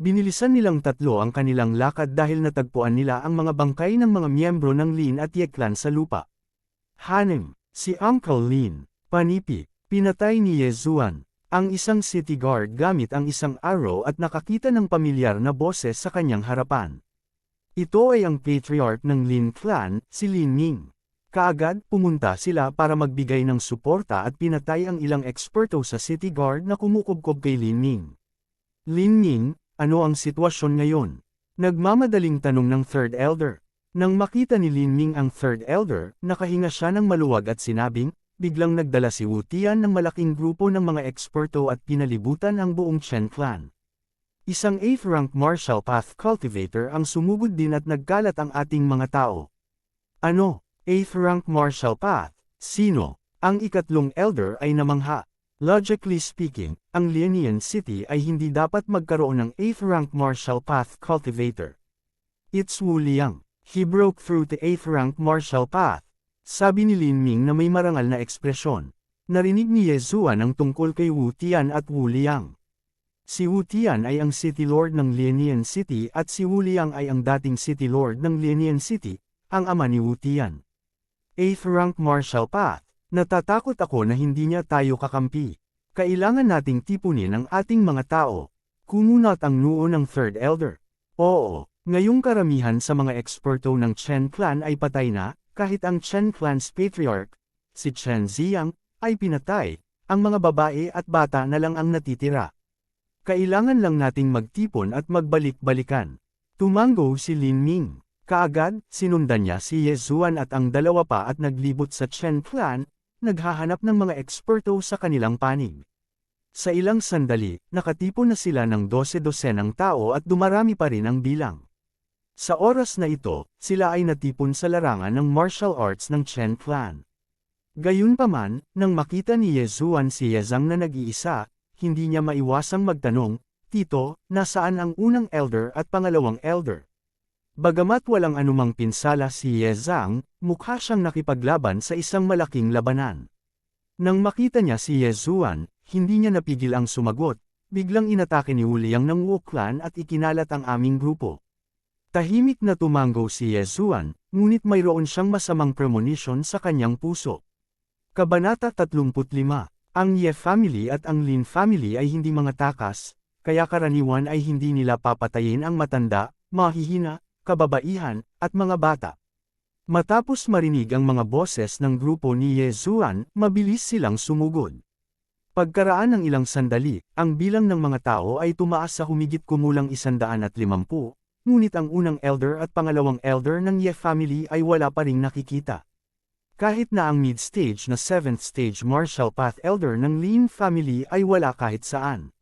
Binilisan nilang tatlo ang kanilang lakad dahil natagpuan nila ang mga bangkay ng mga miyembro ng Lin at Ye clan sa lupa. Hanem, si Uncle Lin, panipi, pinatay ni Yezuan, ang isang city guard gamit ang isang arrow at nakakita ng pamilyar na boses sa kanyang harapan. Ito ay ang patriarch ng Lin clan, si Lin Ming. Kaagad, pumunta sila para magbigay ng suporta at pinatay ang ilang eksperto sa city guard na kumukubkob kay Lin Ming. Lin Ming, ano ang sitwasyon ngayon? Nagmamadaling tanong ng 3rd Elder. Nang makita ni Lin Ming ang 3rd Elder, nakahinga siya ng maluwag at sinabing, biglang nagdala si Wu Tian ng malaking grupo ng mga eksperto at pinalibutan ang buong Chen clan. Isang 8th rank Marshall Path Cultivator ang sumugod din at nagkalat ang ating mga tao. Ano? 8th rank Marshall Path? Sino? Ang ikatlong elder ay namangha. Logically speaking, ang Lianian City ay hindi dapat magkaroon ng 8th rank Marshall Path Cultivator. It's Wu Liang. He broke through the 8th rank Marshall Path. Sabi ni Lin Ming na may marangal na ekspresyon. Narinig ni Ye Zuan ang tungkol kay Wu Tian at Wu Liang. Si Wu Tian ay ang City Lord ng Lianian City at si Wu Liang ay ang dating City Lord ng Lianian City, ang ama ni Wu Tian. 8th rank Marshall Path. Natatakot ako na hindi niya tayo kakampi. Kailangan nating tipunin ang ating mga tao. Kumunat ang noo ng Third Elder. Oo, ngayong karamihan sa mga eksperto ng Chen Clan ay patay na, kahit ang Chen Clan's patriarch, si Chen Ziyang, ay pinatay, ang mga babae at bata na lang ang natitira. Kailangan lang nating magtipon at magbalik-balikan. Tumango si Lin Ming. Kaagad, sinundan niya si Ye Zuan at ang dalawa pa at naglibot sa Chen Clan, naghahanap ng mga eksperto sa kanilang panig. Sa ilang sandali, nakatipon na sila ng 12-dosenang tao at dumarami pa rin ang bilang. Sa oras na ito, sila ay natipon sa larangan ng martial arts ng Chen Clan. Gayunpaman, nang makita ni Ye Zuan si Ye Zhang na nag-iisa, hindi niya maiwasang magtanong, "Tito, nasaan ang unang elder at pangalawang elder?" Bagamat walang anumang pinsala si Ye Zhang, mukha siyang nakipaglaban sa isang malaking labanan. Nang makita niya si Ye Zuan, hindi niya napigil ang sumagot, biglang inatake ni Wu Liang ng Wu Clan at ikinalat ang aming grupo. Tahimik na tumango si Ye Zuan, ngunit mayroon siyang masamang premonition sa kanyang puso. Kabanata 35. Ang Ye family at ang Lin family ay hindi mga takas, kaya karaniwan ay hindi nila papatayin ang matanda, mahihina, kababaihan, at mga bata. Matapos marinig ang mga boses ng grupo ni Ye Zuan, mabilis silang sumugod. Pagkaraan ng ilang sandali, ang bilang ng mga tao ay tumaas sa humigit kumulang 150, ngunit ang unang elder at pangalawang elder ng Ye family ay wala pa ring nakikita. Kahit na ang mid-stage na 7th stage Martial Path Elder ng Lin family ay wala kahit saan.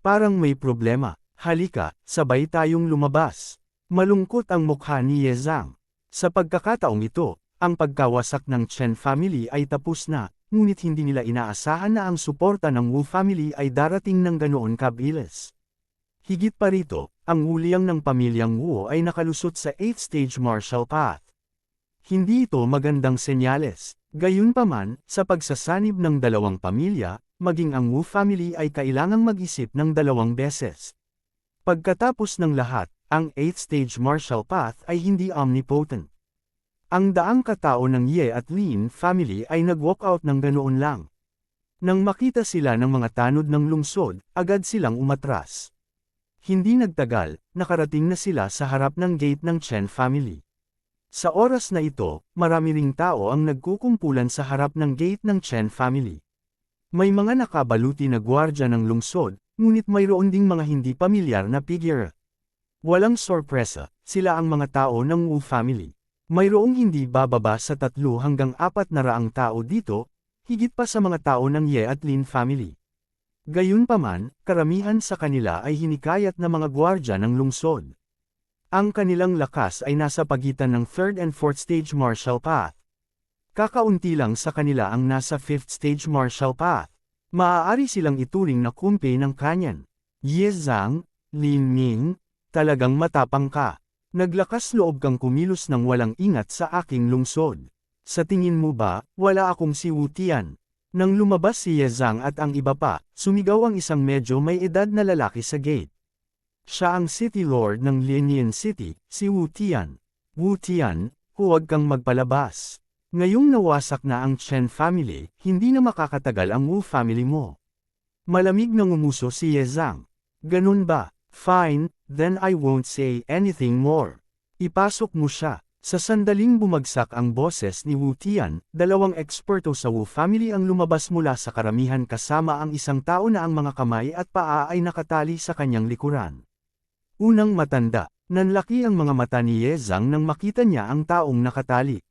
Parang may problema, halika, sabay tayong lumabas. Malungkot ang mukha ni Ye Zhang. Sa pagkakataong ito, ang pagkawasak ng Chen family ay tapos na, ngunit hindi nila inaasahan na ang suporta ng Wu family ay darating ng ganoon kabilis. Higit pa rito, ang Wu Liang ng pamilyang Wu ay nakalusot sa 8th stage Martial Path. Hindi ito magandang senyales. Gayunpaman, sa pagsasanib ng dalawang pamilya, maging ang Wu family ay kailangang mag-isip ng dalawang beses. Pagkatapos ng lahat, ang 8th stage Martial Path ay hindi omnipotent. Ang daang katao ng Ye at Lin family ay nag-walk out ng ganoon lang. Nang makita sila ng mga tanod ng lungsod, agad silang umatras. Hindi nagtagal, nakarating na sila sa harap ng gate ng Chen family. Sa oras na ito, marami ring tao ang nagkukumpulan sa harap ng gate ng Chen family. May mga nakabaluti na gwardya ng lungsod, ngunit mayroon ding mga hindi pamilyar na figure. Walang sorpresa, sila ang mga tao ng Wu family. Mayroong hindi bababa sa 3 hanggang 400 tao dito, higit pa sa mga tao ng Ye at Lin family. Gayunpaman, karamihan sa kanila ay hinikayat na mga gwardya ng lungsod. Ang kanilang lakas ay nasa pagitan ng 3rd and 4th stage Martial Path. Kakaunti lang sa kanila ang nasa 5th stage Martial Path. Maaari silang ituring na kumpi ng kanyan. Ye Zhang, Lin Ming, talagang matapang ka. Naglakas loob kang kumilos ng walang ingat sa aking lungsod. Sa tingin mo ba, wala akong si Wu Tian? Nang lumabas si Ye Zhang at ang iba pa, sumigaw ang isang medyo may edad na lalaki sa gate. Siya ang City Lord ng Lianian City, si Wu Tian. Wu Tian, huwag kang magpalabas. Ngayong nawasak na ang Chen family, hindi na makakatagal ang Wu family mo. Malamig na ngumuso si Ye Zhang. Ganun ba? Fine, then I won't say anything more. Ipasok mo siya. Sa sandaling bumagsak ang boses ni Wu Tian, dalawang eksperto sa Wu family ang lumabas mula sa karamihan kasama ang isang tao na ang mga kamay at paa ay nakatali sa kanyang likuran. Unang matanda, nanlaki ang mga mata ni Ye Zhang nang makita niya ang taong nakatali.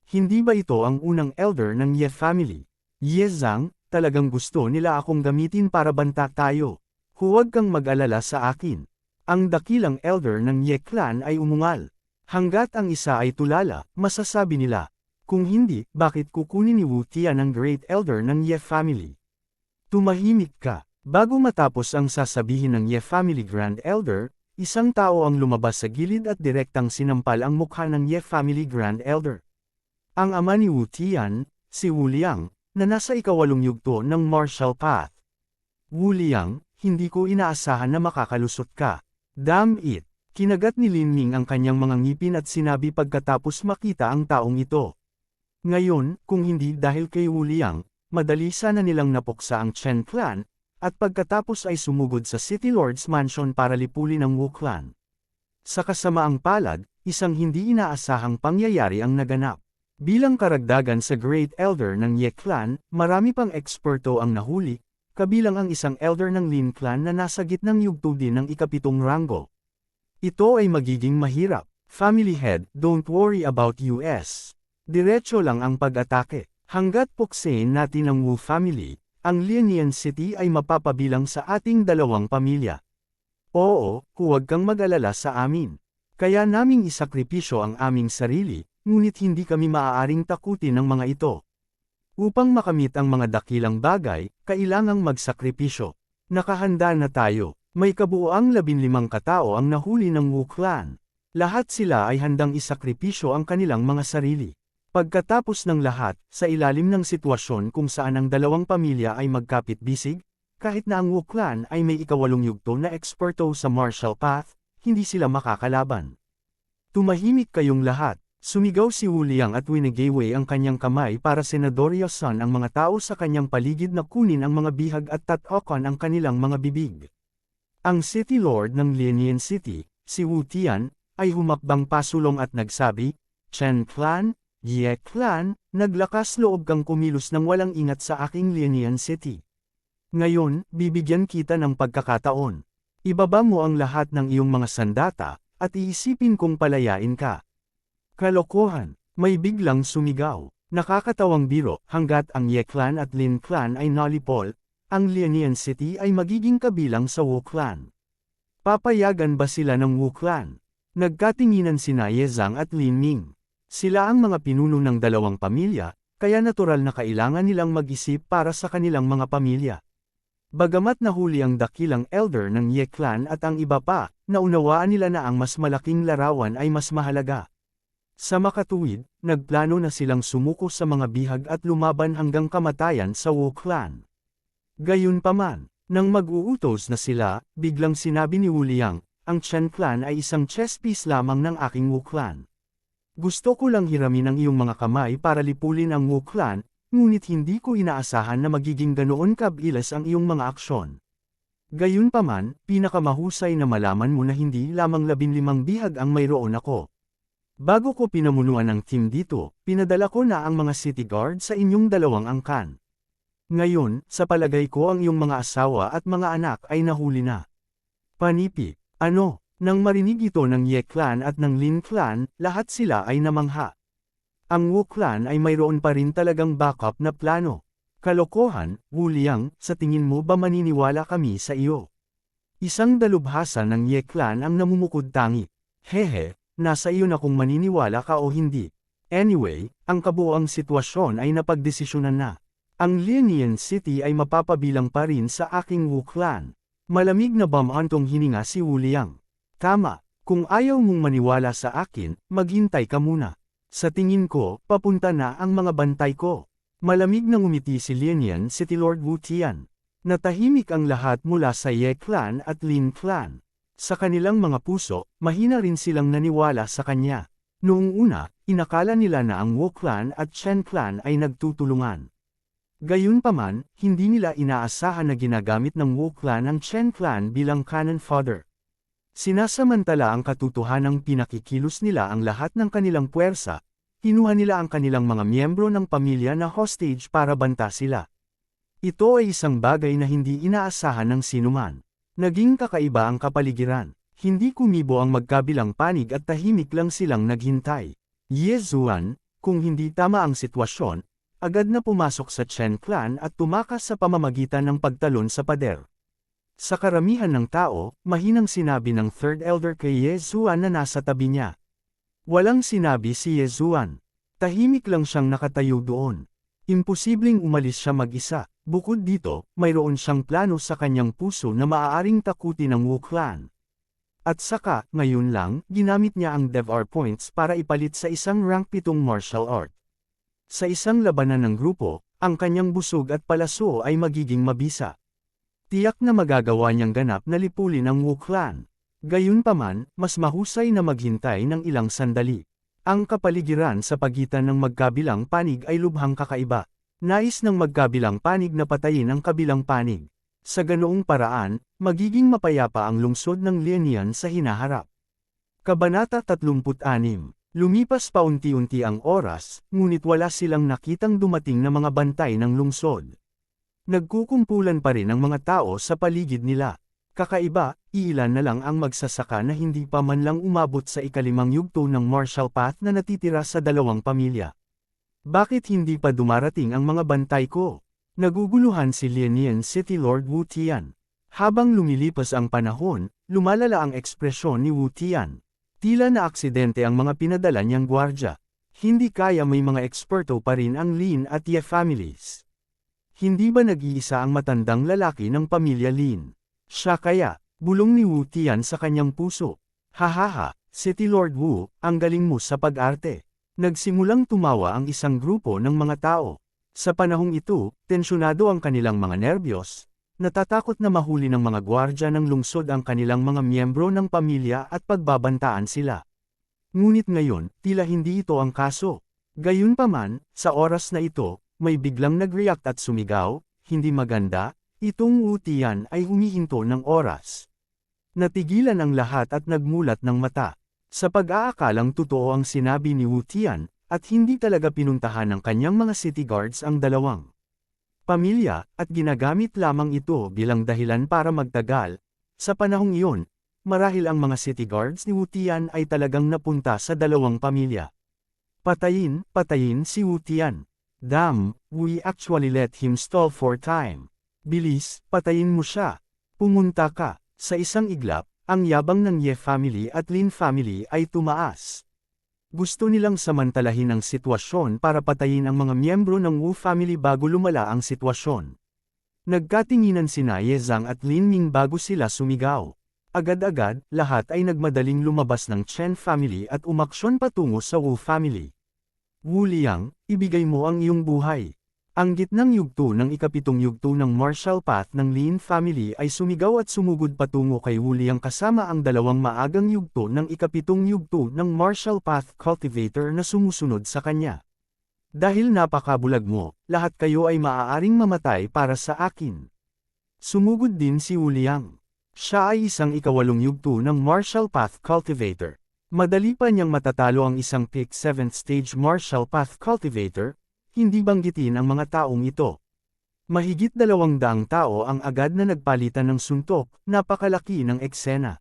Hindi ba ito ang unang elder ng Ye family? Ye Zhang, talagang gusto nila akong gamitin para banta tayo. Huwag kang mag-alala sa akin. Ang dakilang elder ng Ye clan ay umungal. Hanggat ang isa ay tulala, masasabi nila. Kung hindi, bakit kukunin ni Wu Tian ang great elder ng Ye family? Tumahimik ka. Bago matapos ang sasabihin ng Ye family grand elder, isang tao ang lumabas sa gilid at direktang sinampal ang mukha ng Ye family grand elder. Ang ama ni Wu Tian, si Wu Liang, na nasa ikawalong yugto ng martial path. Wu Liang, hindi ko inaasahan na makakalusot ka. Damn it! Kinagat ni Lin Ming ang kanyang mga ngipin at sinabi pagkatapos makita ang taong ito. Ngayon, kung hindi dahil kay Wu Liang, madali sana nilang napuksa ang Chen clan, at pagkatapos ay sumugod sa City Lord's Mansion para lipulin ang Wu clan. Sa kasamaang palad, isang hindi inaasahang pangyayari ang naganap. Bilang karagdagan sa Great Elder ng Ye clan, marami pang eksperto ang nahuli, kabilang ang isang elder ng Lin clan na nasa gitnang yugto din ng ikapitong ranggo. Ito ay magiging mahirap. Family head, don't worry about US. Diretso lang ang pag-atake. Hanggat puksain natin ang Wu family, ang Lianian City ay mapapabilang sa ating dalawang pamilya. Oo, huwag kang mag-alala sa amin. Kaya naming isakripisyo ang aming sarili, ngunit hindi kami maaaring takutin ng mga ito. Upang makamit ang mga dakilang bagay, kailangang magsakripisyo. Nakahanda na tayo. May kabuuang 15 katao ang nahuli ng Wu clan. Lahat sila ay handang isakripisyo ang kanilang mga sarili. Pagkatapos ng lahat, sa ilalim ng sitwasyon kung saan ang dalawang pamilya ay magkapit-bisig, kahit na ang Wu clan ay may ikawalong yugto na eksperto sa martial path, hindi sila makakalaban. Tumahimik kayong lahat. Sumigaw si Wu Liang at winigaway ang kanyang kamay para senadoryosan ang mga tao sa kanyang paligid na kunin ang mga bihag at tatakan ang kanilang mga bibig. Ang City Lord ng Lianian City, si Wu Tian, ay humakbang pasulong at nagsabi, Chen clan, Ye clan, naglakas loob kang kumilos ng walang ingat sa aking Lianian City. Ngayon, bibigyan kita ng pagkakataon. Ibaba mo ang lahat ng iyong mga sandata, at iisipin kong palayain ka. Kalokohan, may biglang sumigaw. Nakakatawang biro, hanggat ang Ye clan at Lin clan ay nalipol, ang Lianian City ay magiging kabilang sa Wu clan. Papayagan ba sila ng Wu clan? Nagkatinginan sina Ye Zhang at Lin Ming. Sila ang mga pinuno ng dalawang pamilya, kaya natural na kailangan nilang mag-isip para sa kanilang mga pamilya. Bagamat nahuli ang dakilang elder ng Ye clan at ang iba pa, naunawaan nila na ang mas malaking larawan ay mas mahalaga. Sa makatuwid, nagplano na silang sumuko sa mga bihag at lumaban hanggang kamatayan sa Wu clan. Gayunpaman, nang mag-uutos na sila, biglang sinabi ni Wu Liang, ang Chen clan ay isang chess piece lamang ng aking Wu clan. Gusto ko lang hiramin ang iyong mga kamay para lipulin ang Wu clan, ngunit hindi ko inaasahan na magiging ganoon kabilis ang iyong mga aksyon. Gayunpaman, pinakamahusay na malaman mo na hindi lamang 15 bihag ang mayroon ako. Bago ko pinamunuan ang team dito, pinadala ko na ang mga city guard sa inyong dalawang angkan. Ngayon, sa palagay ko ang iyong mga asawa at mga anak ay nahuli na. Panipi, ano? Nang marinig ito ng Ye clan at ng Lin clan, lahat sila ay namangha. Ang Wu clan ay mayroon pa rin talagang backup na plano. Kalokohan, Wu Liang, sa tingin mo ba maniniwala kami sa iyo? Isang dalubhasa ng Ye clan ang namumukod tangi. Hehe. Nasa iyo na kung maniniwala ka o hindi. Anyway, ang kabuoang sitwasyon ay napagdesisyonan na. Ang Lianian City ay mapapabilang pa rin sa aking Wu clan. Malamig na bamantong hininga si Wu Liang. Tama, kung ayaw mong maniwala sa akin, maghintay ka muna. Sa tingin ko, papunta na ang mga bantay ko. Malamig na ngumiti si Lianian City Lord Wu Tian. Natahimik ang lahat mula sa Ye clan at Lin clan. Sa kanilang mga puso, mahina rin silang naniwala sa kanya. Noong una, inakala nila na ang Wu clan at Chen clan ay nagtutulungan. Gayunpaman, hindi nila inaasahan na ginagamit ng Wu clan ang Chen clan bilang cannon fodder. Sinasamantala ang katotohanang pinakikilos nila ang lahat ng kanilang puwersa, kinuha nila ang kanilang mga miyembro ng pamilya na hostage para banta sila. Ito ay isang bagay na hindi inaasahan ng sinuman. Naging kakaiba ang kapaligiran. Hindi kumibo ang magkabilang panig at tahimik lang silang naghintay. Ye Zuan, kung hindi tama ang sitwasyon, agad na pumasok sa Chen clan at tumakas sa pamamagitan ng pagtalon sa pader. Sa karamihan ng tao, mahinang sinabi ng third elder kay Ye Zuan na nasa tabi niya. Walang sinabi si Ye Zuan. Tahimik lang siyang nakatayo doon. Imposibleng umalis siya mag-isa. Bukod dito, mayroon siyang plano sa kanyang puso na maaaring takutin ng Wu clan. At saka, ngayon lang, ginamit niya ang DevR points para ipalit sa isang rank 7 martial art. Sa isang labanan ng grupo, ang kanyang busog at palaso ay magiging mabisa. Tiyak na magagawa niyang ganap na lipulin ang Wu clan. Gayunpaman, mas mahusay na maghintay ng ilang sandali. Ang kapaligiran sa pagitan ng magkabilang panig ay lubhang kakaiba. Nais ng magkabilang panig na patayin ang kabilang panig. Sa ganoong paraan, magiging mapayapa ang lungsod ng Lianian sa hinaharap. Kabanata 36. Lumipas paunti-unti ang oras, ngunit wala silang nakitang dumating na mga bantay ng lungsod. Nagkukumpulan pa rin ang mga tao sa paligid nila. Kakaiba, iilan na lang ang magsasaka na hindi pa man lang umabot sa ikalimang yugto ng martial path na natitira sa dalawang pamilya. Bakit hindi pa dumarating ang mga bantay ko? Naguguluhan si Lianian City Lord Wu Tian. Habang lumilipas ang panahon, lumalala ang ekspresyon ni Wu Tian. Tila na aksidente ang mga pinadala niyang gwardya. Hindi kaya may mga eksperto pa rin ang Lin at Ye families. Hindi ba nag-iisa ang matandang lalaki ng pamilya Lin? Siya kaya, bulong ni Wu Tian sa kanyang puso. Hahaha, City Lord Wu, ang galing mo sa pag-arte. Nagsimulang tumawa ang isang grupo ng mga tao. Sa panahong ito, tensyonado ang kanilang mga nerbiyos, natatakot na mahuli ng mga gwardya ng lungsod ang kanilang mga miyembro ng pamilya at pagbabantaan sila. Ngunit ngayon, tila hindi ito ang kaso. Gayunpaman, sa oras na ito, may biglang nag-react at sumigaw, hindi maganda, itong Wu Tian ay humihinto ng oras. Natigilan ang lahat at nagmulat ng mata. Sa pag-aakalang totoo ang sinabi ni Wu Tian, at hindi talaga pinuntahan ng kanyang mga city guards ang dalawang pamilya, at ginagamit lamang ito bilang dahilan para magtagal. Sa panahong iyon, marahil ang mga city guards ni Wu Tian ay talagang napunta sa dalawang pamilya. Patayin si Wu Tian. Damn, we actually let him stall for time. Bilis, patayin mo siya. Pumunta ka. Sa isang iglap, ang yabang ng Ye family at Lin family ay tumaas. Gusto nilang samantalahin ang sitwasyon para patayin ang mga miyembro ng Wu family bago lumala ang sitwasyon. Nagkatinginan sina Ye Zhang at Lin Ming bago sila sumigaw. Agad-agad, lahat ay nagmadaling lumabas ng Chen family at umaksyon patungo sa Wu family. Wu Liang, ibigay mo ang iyong buhay. Ang gitnang yugto ng ikapitong yugto ng martial path ng Lin family ay sumigaw at sumugod patungo kay Wu Liang kasama ang dalawang maagang yugto ng ikapitong yugto ng martial path cultivator na sumusunod sa kanya. Dahil napakabulag mo, lahat kayo ay maaaring mamatay para sa akin. Sumugod din si Wu Liang. Siya ay isang ikawalong yugto ng martial path cultivator. Madali pa niyang matatalo ang isang peak 7th stage martial path cultivator. Hindi banggitin ang mga taong ito. Mahigit 200 tao ang agad na nagpalitan ng suntok, napakalaki ng eksena.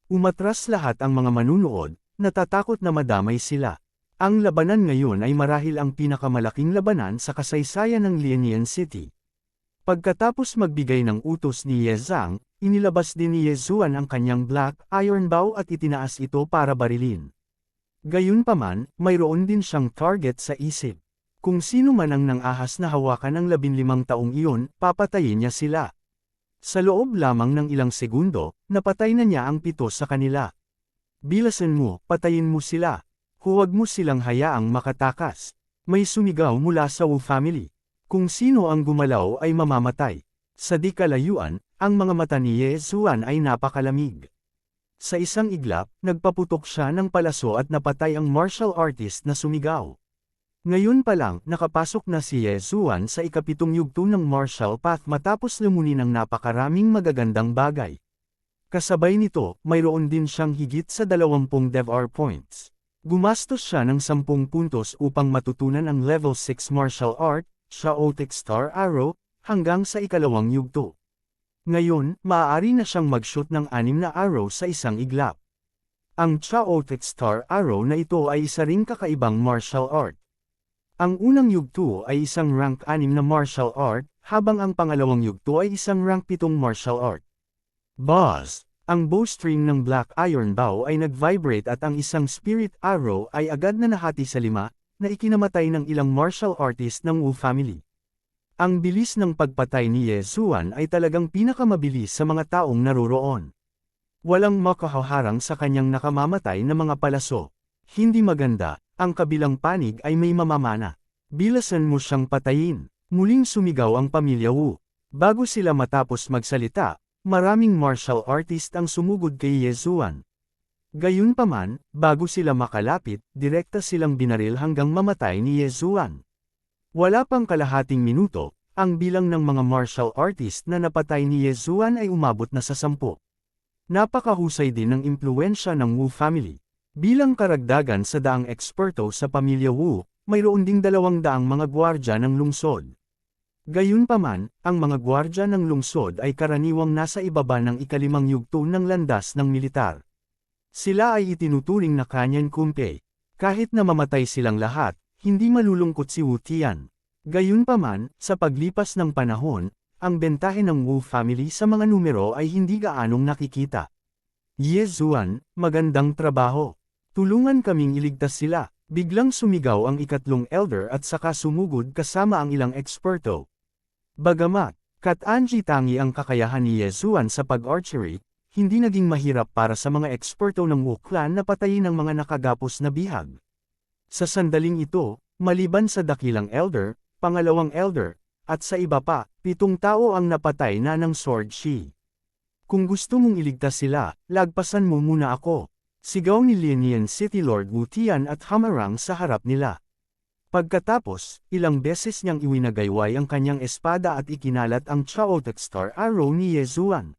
Umatras lahat ang mga manunood, natatakot na madamay sila. Ang labanan ngayon ay marahil ang pinakamalaking labanan sa kasaysayan ng Lianian City. Pagkatapos magbigay ng utos ni Ye Zhang, inilabas din ni Ye Zuan ang kanyang Black Iron Bow at itinaas ito para barilin. Gayunpaman, mayroon din siyang target sa isip. Kung sino man ang nang-ahas na hawakan ng 15 taong iyon, papatayin niya sila. Sa loob lamang ng ilang segundo, napatay na niya ang 7 sa kanila. Bilasan mo, patayin mo sila. Huwag mo silang hayaang makatakas. May sumigaw mula sa Wu family. Kung sino ang gumalaw ay mamamatay. Sa di kalayuan, ang mga mata ni Ye Zuan ay napakalamig. Sa isang iglap, nagpaputok siya ng palaso at napatay ang martial artist na sumigaw. Ngayon pa lang, nakapasok na si Ye Zuan sa ikapitong yugto ng martial path matapos lumunin ng napakaraming magagandang bagay. Kasabay nito, mayroon din siyang higit sa 20 DevR points. Gumastos siya ng 10 puntos upang matutunan ang level 6 martial art, Chaotic Star Arrow, hanggang sa ikalawang yugto. Ngayon, maaari na siyang mag-shoot ng 6 na arrow sa isang iglap. Ang Chaotic Star Arrow na ito ay isa ring kakaibang martial art. Ang unang yugto ay isang rank 6 na martial art, habang ang pangalawang yugto ay isang rank 7 martial art. Buzz! Ang bowstring ng Black Iron Bow ay nag-vibrate at ang isang spirit arrow ay agad na nahati sa 5, na ikinamatay ng ilang martial artist ng Wu family. Ang bilis ng pagpatay ni Ye Zuan ay talagang pinakamabilis sa mga taong naroroon. Walang makahaharang sa kanyang nakamamatay na mga palaso. Hindi maganda, ang kabilang panig ay may mamamana. Bilasan mo siyang patayin. Muling sumigaw ang pamilya Wu. Bago sila matapos magsalita, maraming martial artist ang sumugod kay Ye Zuan. Gayunpaman, bago sila makalapit, direkta silang binaril hanggang mamatay ni Ye Zuan. Wala pang kalahating minuto, ang bilang ng mga martial artist na napatay ni Ye Zuan ay umabot na sa 10. Napakahusay din ng impluwensya ng Wu family. Bilang karagdagan sa daang eksperto sa pamilya Wu, mayroon ding 200 mga gwardya ng lungsod. Gayunpaman, ang mga gwardya ng lungsod ay karaniwang nasa ibaba ng ika-5 yugto ng landas ng militar. Sila ay itinuturing na kanyan kumpe. Kahit na mamatay silang lahat, hindi malulungkot si Wu Tian. Gayunpaman, sa paglipas ng panahon, ang bentahe ng Wu family sa mga numero ay hindi gaanong nakikita. Ye Zuan, magandang trabaho. Tulungan kaming iligtas sila. Biglang sumigaw ang ikatlong elder at saka sumugod kasama ang ilang eksperto. Bagamat, Kat-Anji tangi ang kakayahan ni Ye Zuan sa pag-archery, hindi naging mahirap para sa mga eksperto ng Wu clan na patayin ang mga nakagapos na bihag. Sa sandaling ito, maliban sa dakilang elder, pangalawang elder, at sa iba pa, 7 tao ang napatay na ng sword shi. Kung gusto mong iligtas sila, lagpasan mo muna ako. Sigaw ni Linian City Lord Wu Tian at hamarang sa harap nila. Pagkatapos, ilang beses niyang iwinagayway ang kanyang espada at ikinalat ang Chaotic Star Arrow ni Ye Zuan.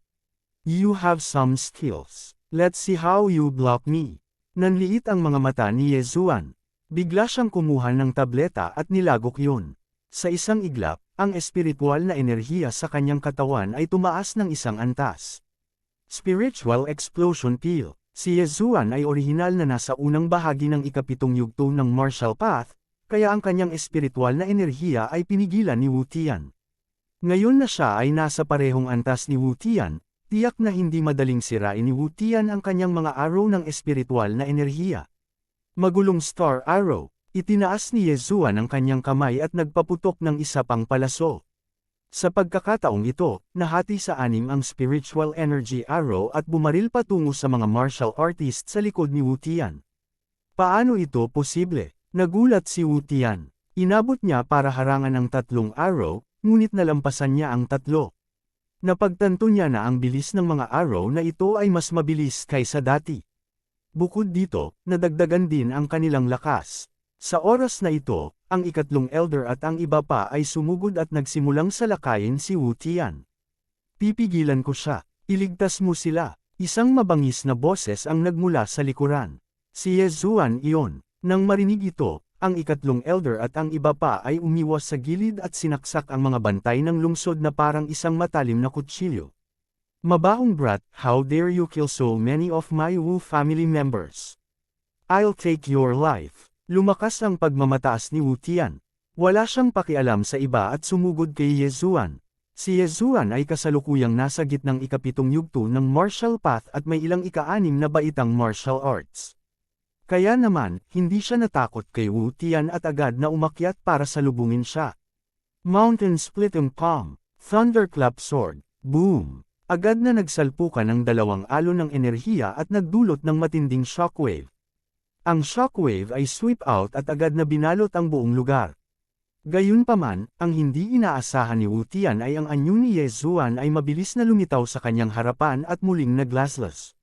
You have some skills. Let's see how you block me. Nanliit ang mga mata ni Ye Zuan. Bigla siyang kumuha ng tableta at nilagok yun. Sa isang iglap, ang espiritual na enerhiya sa kanyang katawan ay tumaas ng 1 antas. Spiritual Explosion Peel. Si Ye Zuan ay orihinal na nasa unang bahagi ng ika-7 yugto ng martial path, kaya ang kanyang espiritual na enerhiya ay pinigilan ni Wu Tian. Ngayon na siya ay nasa parehong antas ni Wu Tian, tiyak na hindi madaling sirain ni Wu Tian ang kanyang mga arrow ng espiritual na enerhiya. Magulong Star Arrow, itinaas ni Ye Zuan ang kanyang kamay at nagpaputok ng isa pang palaso. Sa pagkakataong ito, nahati sa 6 ang spiritual energy arrow at bumaril patungo sa mga martial artist sa likod ni Wu Tian. Paano ito posible? Nagulat si Wu Tian. Inabot niya para harangan ang 3 arrow, ngunit nalampasan niya ang 3. Napagtanto niya na ang bilis ng mga arrow na ito ay mas mabilis kaysa dati. Bukod dito, nadagdagan din ang kanilang lakas. Sa oras na ito, ang ikatlong elder at ang iba pa ay sumugod at nagsimulang salakayin si Wu Tian. Pipigilan ko siya. Iligtas mo sila. Isang mabangis na boses ang nagmula sa likuran. Si Ye Zuan iyon. Nang marinig ito, ang ikatlong elder at ang iba pa ay umiwas sa gilid at sinaksak ang mga bantay ng lungsod na parang isang matalim na kutsilyo. Mabahong brat, how dare you kill so many of my Wu family members? I'll take your life. Lumakas ang pagmamataas ni Wu Tian. Wala siyang pakialam sa iba at sumugod kay Ye Zuan. Si Ye Zuan ay kasalukuyang nasa gitnang ika-7 yugto ng martial path at may ilang ika-6 na baitang martial arts. Kaya naman, hindi siya natakot kay Wu Tian at agad na umakyat para salubungin siya. Mountain Splitting Palm, Thunderclap Sword, boom! Agad na nagsalpukan ang 2 alon ng enerhiya at nagdulot ng matinding shockwave. Ang shockwave ay sweep out at agad na binalot ang buong lugar. Gayunpaman, ang hindi inaasahan ni Wu Tian ay ang anyo ni Ye Zuan ay mabilis na lumitaw sa kanyang harapan at muling naglaslas.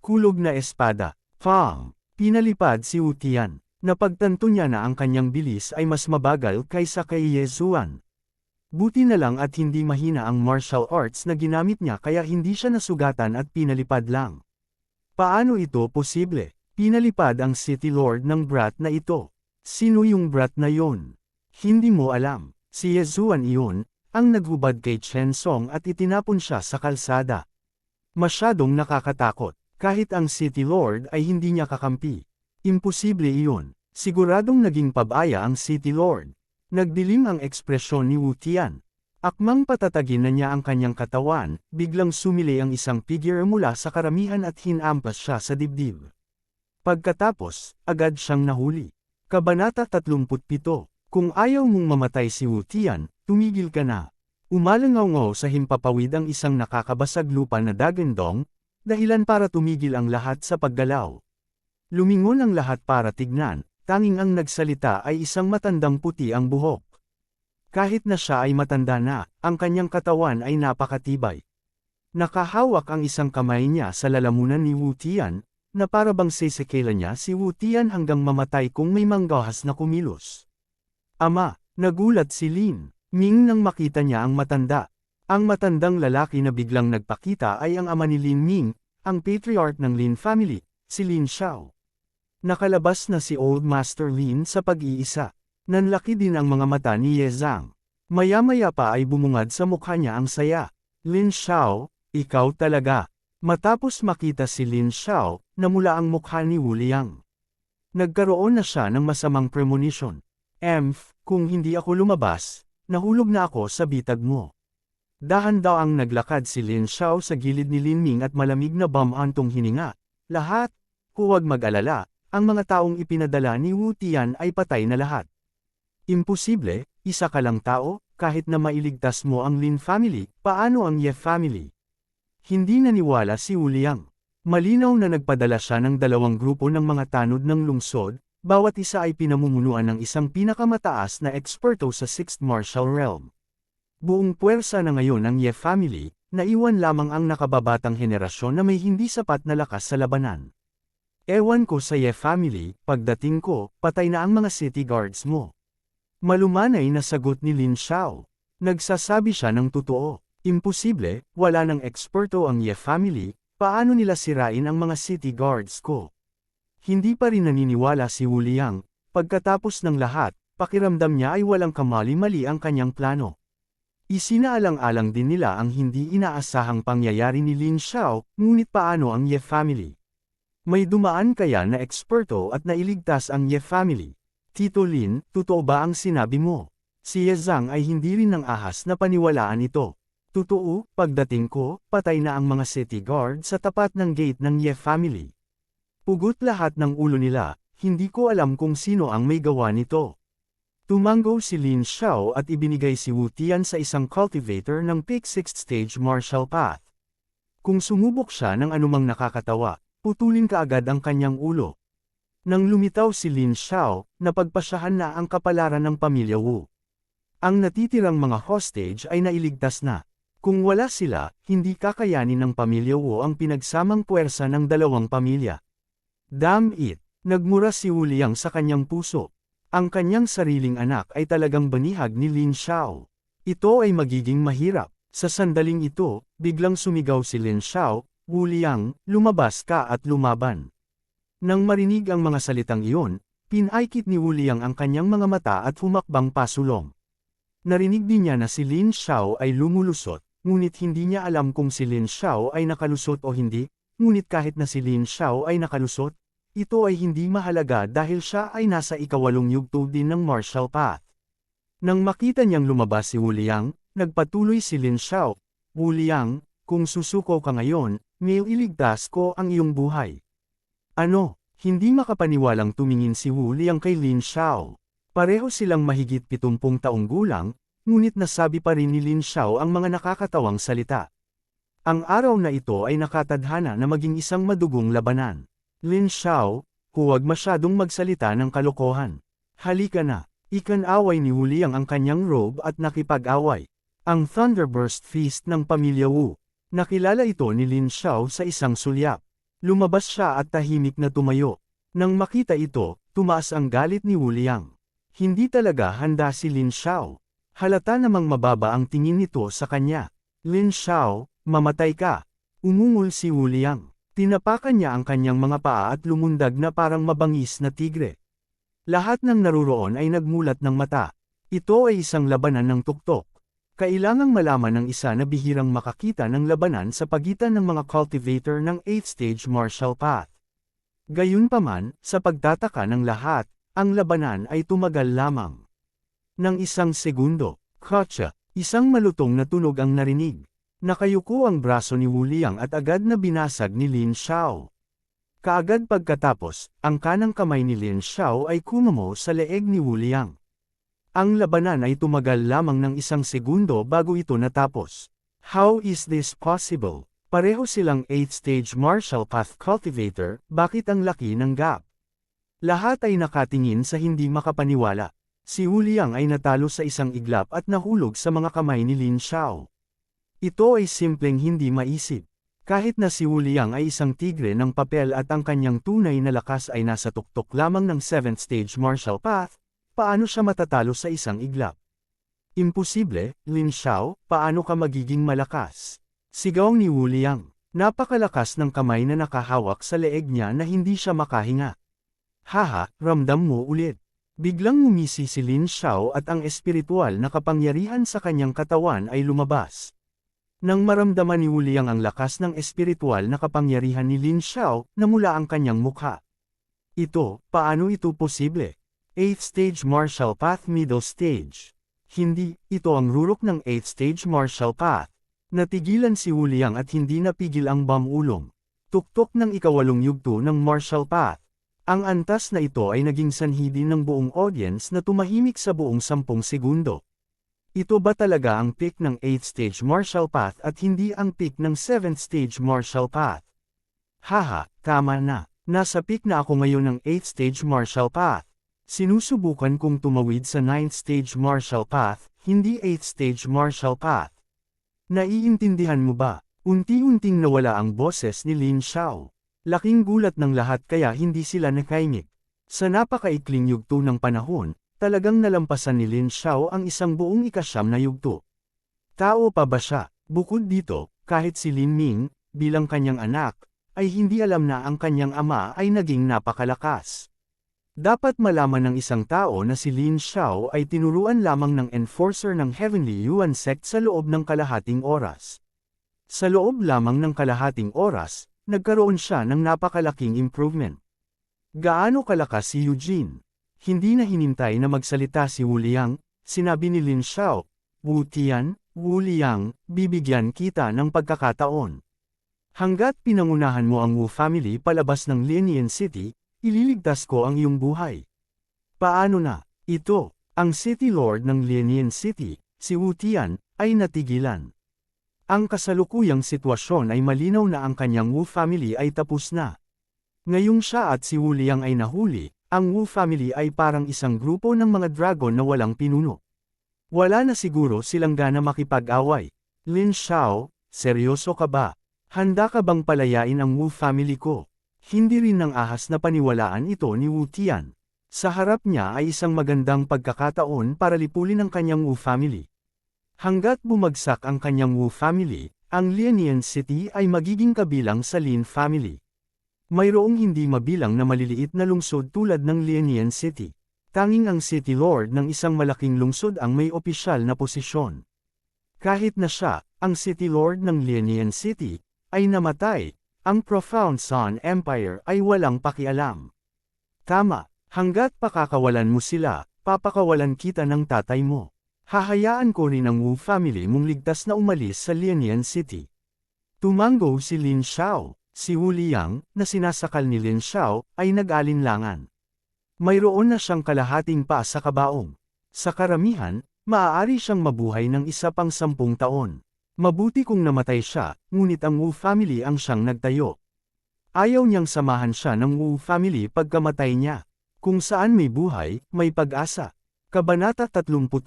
Kulog na espada, pang! Pinalipad si Wu Tian. Napagtanto niya na ang kanyang bilis ay mas mabagal kaysa kay Ye Zuan. Buti na lang at hindi mahina ang martial arts na ginamit niya kaya hindi siya nasugatan at pinalipad lang. Paano ito posible? Pinalipad ang City Lord ng brat na ito. Sino yung brat na yon? Hindi mo alam. Si Ye Zuan iyon, ang naghubad kay Chen Song at itinapon siya sa kalsada. Masyadong nakakatakot. Kahit ang City Lord ay hindi niya kakampi. Imposible iyon. Siguradong naging pabaya ang City Lord. Nagdilim ang ekspresyon ni Wu Tian. Akmang patatagin na niya ang kanyang katawan, biglang sumili ang isang figure mula sa karamihan at hinampas siya sa dibdib. Pagkatapos, agad siyang nahuli. Kabanata 37. Kung ayaw mong mamatay si Wu Tian, tumigil ka na. Umalangaw-ngaw sa himpapawid ang isang nakakabasag lupa na dagandong, dahilan para tumigil ang lahat sa paggalaw. Lumingon ang lahat para tignan, tanging ang nagsalita ay isang matandang puti ang buhok. Kahit na siya ay matanda na, ang kanyang katawan ay napakatibay. Nakahawak ang isang kamay niya sa lalamunan ni Wu Tian, na para bang sisikila niya si Wu Tian hanggang mamatay kung may manggahas na kumilos. Ama, nagulat si Lin Ming nang makita niya ang matanda. Ang matandang lalaki na biglang nagpakita ay ang ama ni Lin Ming, ang patriarch ng Lin family, si Lin Xiao. Nakalabas na si Old Master Lin sa pag-iisa. Nanlaki din ang mga mata ni Ye Zhang. Maya-maya pa ay bumungad sa mukha niya ang saya. Lin Xiao, ikaw talaga. Matapos makita si Lin Xiao, namula ang mukha ni Wu Liang. Nagkaroon na siya ng masamang premonition. Kung hindi ako lumabas, nahulog na ako sa bitag mo. Dahan-daang naglakad si Lin Xiao sa gilid ni Lin Ming at malamig na bamantong hininga. Lahat, huwag mag-alala, ang mga taong ipinadala ni Wu Tian ay patay na lahat. Imposible, isa ka lang tao, kahit na mailigtas mo ang Lin family, paano ang Ye family? Hindi naniwala si Wu Liang. Malinaw na nagpadala siya ng 2 grupo ng mga tanod ng lungsod, bawat isa ay pinamumunuan ng isang pinakamataas na eksperto sa 6th Martial Realm. Buong puwersa na ngayon ng Ye family, naiwan lamang ang nakababatang henerasyon na may hindi sapat na lakas sa labanan. Ewan ko sa Ye family, pagdating ko, patay na ang mga city guards mo. Malumanay na sagot ni Lin Xiao. Nagsasabi siya ng totoo. Imposible, wala ng eksperto ang Ye family, paano nila sirain ang mga city guards ko? Hindi pa rin naniniwala si Wu Liang. Pagkatapos ng lahat, pakiramdam niya ay walang kamali-mali ang kanyang plano. Isinaalang-alang din nila ang hindi inaasahang pangyayari ni Lin Xiao, ngunit paano ang Ye family? May dumaan kaya na eksperto at nailigtas ang Ye family? Tito Lin, totoo ba ang sinabi mo? Si Ye Zhang ay hindi rin ng ahas na paniwalaan ito. Totoo, pagdating ko, patay na ang mga city guard sa tapat ng gate ng Ye family. Pugot lahat ng ulo nila, hindi ko alam kung sino ang may gawa nito. Tumango si Lin Xiao at ibinigay si Wu Tian sa isang cultivator ng Peak 6th Stage Martial Path. Kung sumubok siya ng anumang nakakatawa, putulin kaagad ang kanyang ulo. Nang lumitaw si Lin Xiao, napagpasyahan na ang kapalaran ng pamilya Wu. Ang natitirang mga hostage ay nailigtas na. Kung wala sila, hindi kakayanin ng pamilya Wu ang pinagsamang puwersa ng 2 pamilya. Damn it! Nagmura si Wu Liang sa kanyang puso. Ang kanyang sariling anak ay talagang banihag ni Lin Xiao. Ito ay magiging mahirap. Sa sandaling ito, biglang sumigaw si Lin Xiao, Wu Liang, lumabas ka at lumaban. Nang marinig ang mga salitang iyon, pinaikit ni Wu Liang ang kanyang mga mata at humakbang pasulong. Narinig din niya na si Lin Xiao ay lumulusot, ngunit hindi niya alam kung si Lin Xiao ay nakalusot o hindi, ngunit kahit na si Lin Xiao ay nakalusot, ito ay hindi mahalaga dahil siya ay nasa ika-8 yugto din ng martial path. Nang makita niyang lumabas si Wu Liang, nagpatuloy si Lin Xiao, Wu Liang, kung susuko ka ngayon, ngayon iligtas ko ang iyong buhay. Ano? Hindi makapaniwalang tumingin si Wu Liang kay Lin Xiao. Pareho silang mahigit 70 taong gulang, ngunit nasabi pa rin ni Lin Xiao ang mga nakakatawang salita. Ang araw na ito ay nakatadhana na maging isang madugong labanan. Lin Xiao, huwag masyadong magsalita ng kalokohan. Halika na. Ikan-away ni Wu Liang ang kanyang robe at nakipag-away. Ang Thunderburst Feast ng pamilya Wu. Nakilala ito ni Lin Xiao sa isang sulyap. Lumabas siya at tahimik na tumayo. Nang makita ito, tumaas ang galit ni Wu Liang. Hindi talaga handa si Lin Xiao. Halata namang mababa ang tingin nito sa kanya. Lin Xiao, mamatay ka. Umungol si Wu Liang. Tinapakan niya ang kanyang mga paa at lumundag na parang mabangis na tigre. Lahat ng naruroon ay nagmulat ng mata. Ito ay isang labanan ng tuktok. Kailangang malaman ng isa na bihirang makakita ng labanan sa pagitan ng mga cultivator ng 8th Stage Martial Path. Gayunpaman, sa pagtataka ng lahat, ang labanan ay tumagal lamang. Nang 1 segundo, kotsa, Isang malutong na tunog ang narinig. Nakayuko ang braso ni Wu Liang at agad na binasag ni Lin Xiao. Kaagad pagkatapos, ang kanang kamay ni Lin Xiao ay kumamo sa leeg ni Wu Liang. Ang labanan ay tumagal lamang ng 1 segundo bago ito natapos. How is this possible? Pareho silang 8th stage martial path cultivator, bakit ang laki ng gap? Lahat ay nakatingin sa hindi makapaniwala. Si Wu Liang ay natalo sa isang iglap at nahulog sa mga kamay ni Lin Xiao. Ito ay simpleng hindi maisip. Kahit na si Wu Liang ay isang tigre ng papel at ang kanyang tunay na lakas ay nasa tuktok lamang ng 7th stage martial path, paano siya matatalo sa isang iglap? Imposible, Lin Xiao, paano ka magiging malakas? Sigaw ni Wu Liang. Napakalakas ng kamay na nakahawak sa leeg niya na hindi siya makahinga. Haha, ramdam mo ulit. Biglang ngumisi si Lin Xiao at ang espiritual na kapangyarihan sa kanyang katawan ay lumabas. Nang maramdaman ni Wu Liang ang lakas ng espiritual na kapangyarihan ni Lin Xiao, namula ang kanyang mukha. Paano ito posible? 8th stage martial path middle stage. Hindi, ito ang rurok ng 8th stage martial path. Natigilan si Wu Liang at hindi napigil ang bamulong. Tuktok ng ikawalong yugto ng martial path. Ang antas na ito ay naging sanhi din ng buong audience na tumahimik sa buong 10 segundo. Ito ba talaga ang peak ng 8th stage martial path at hindi ang peak ng 7th stage martial path? Haha, tama na. Nasa peak na ako ngayon ng 8th stage martial path. Sinusubukan kong tumawid sa 9th stage martial path, hindi 8th stage martial path. Naiintindihan mo ba? Unti-unting nawala ang boses ni Lin Xiao. Laking gulat ng lahat kaya hindi sila nakaimik. Sa napakaikling yugto ng panahon, talagang nalampasan ni Lin Xiao ang isang buong ika-9 na yugto. Tao pa ba siya? Bukod dito, kahit si Lin Ming, bilang kanyang anak, ay hindi alam na ang kanyang ama ay naging napakalakas. Dapat malaman ng isang tao na si Lin Xiao ay tinuruan lamang ng enforcer ng Heavenly Yuan sect sa loob ng kalahating oras. Sa loob lamang ng kalahating oras, nagkaroon siya ng napakalaking improvement. Gaano kalakas si Eugene? Hindi na hinintay na magsalita si Wu Liang, sinabi ni Lin Xiao, Wu Tian, Wu Liang, bibigyan kita ng pagkakataon. Hanggat pinangunahan mo ang Wu family palabas ng Lianian City, ililigtas ko ang iyong buhay. Paano na? Ito, ang City Lord ng Lianian City, si Wu Tian, ay natigilan. Ang kasalukuyang sitwasyon ay malinaw na ang kanyang Wu family ay tapos na. Ngayong siya at si Wu Liang ay nahuli, ang Wu family ay parang isang grupo ng mga dragon na walang pinuno. Wala na siguro silang gana makipag-away. Lin Xiao, seryoso ka ba? Handa ka bang palayain ang Wu family ko? Hindi rin ng ahas na paniwalaan ito ni Wu Tian. Sa harap niya ay isang magandang pagkakataon para lipulin ang kanyang Wu family. Hanggat bumagsak ang kanyang Wu family, ang Lianian City ay magiging kabilang sa Lin family. Mayroong hindi mabilang na maliliit na lungsod tulad ng Lianian City. Tanging ang City Lord ng isang malaking lungsod ang may opisyal na posisyon. Kahit na siya, ang City Lord ng Lianian City, ay namatay, ang Profound Sun Empire ay walang pakialam. Tama, hanggat pakakawalan mo sila, papakawalan kita ng tatay mo. Hahayaan ko rin ang Wu family mong ligtas na umalis sa Lianian City. Tumango si Lin Xiao. Si Wu Liang, na sinasakal ni Lin Xiao, ay nag-alinlangan. Mayroon na siyang kalahating pa sa kabaong. Sa karamihan, maaari siyang mabuhay ng isa pang 10 taon. Mabuti kung namatay siya, ngunit ang Wu family ang siyang nagtayo. Ayaw niyang samahan siya ng Wu family pagkamatay niya. Kung saan may buhay, may pag-asa. Kabanata 38,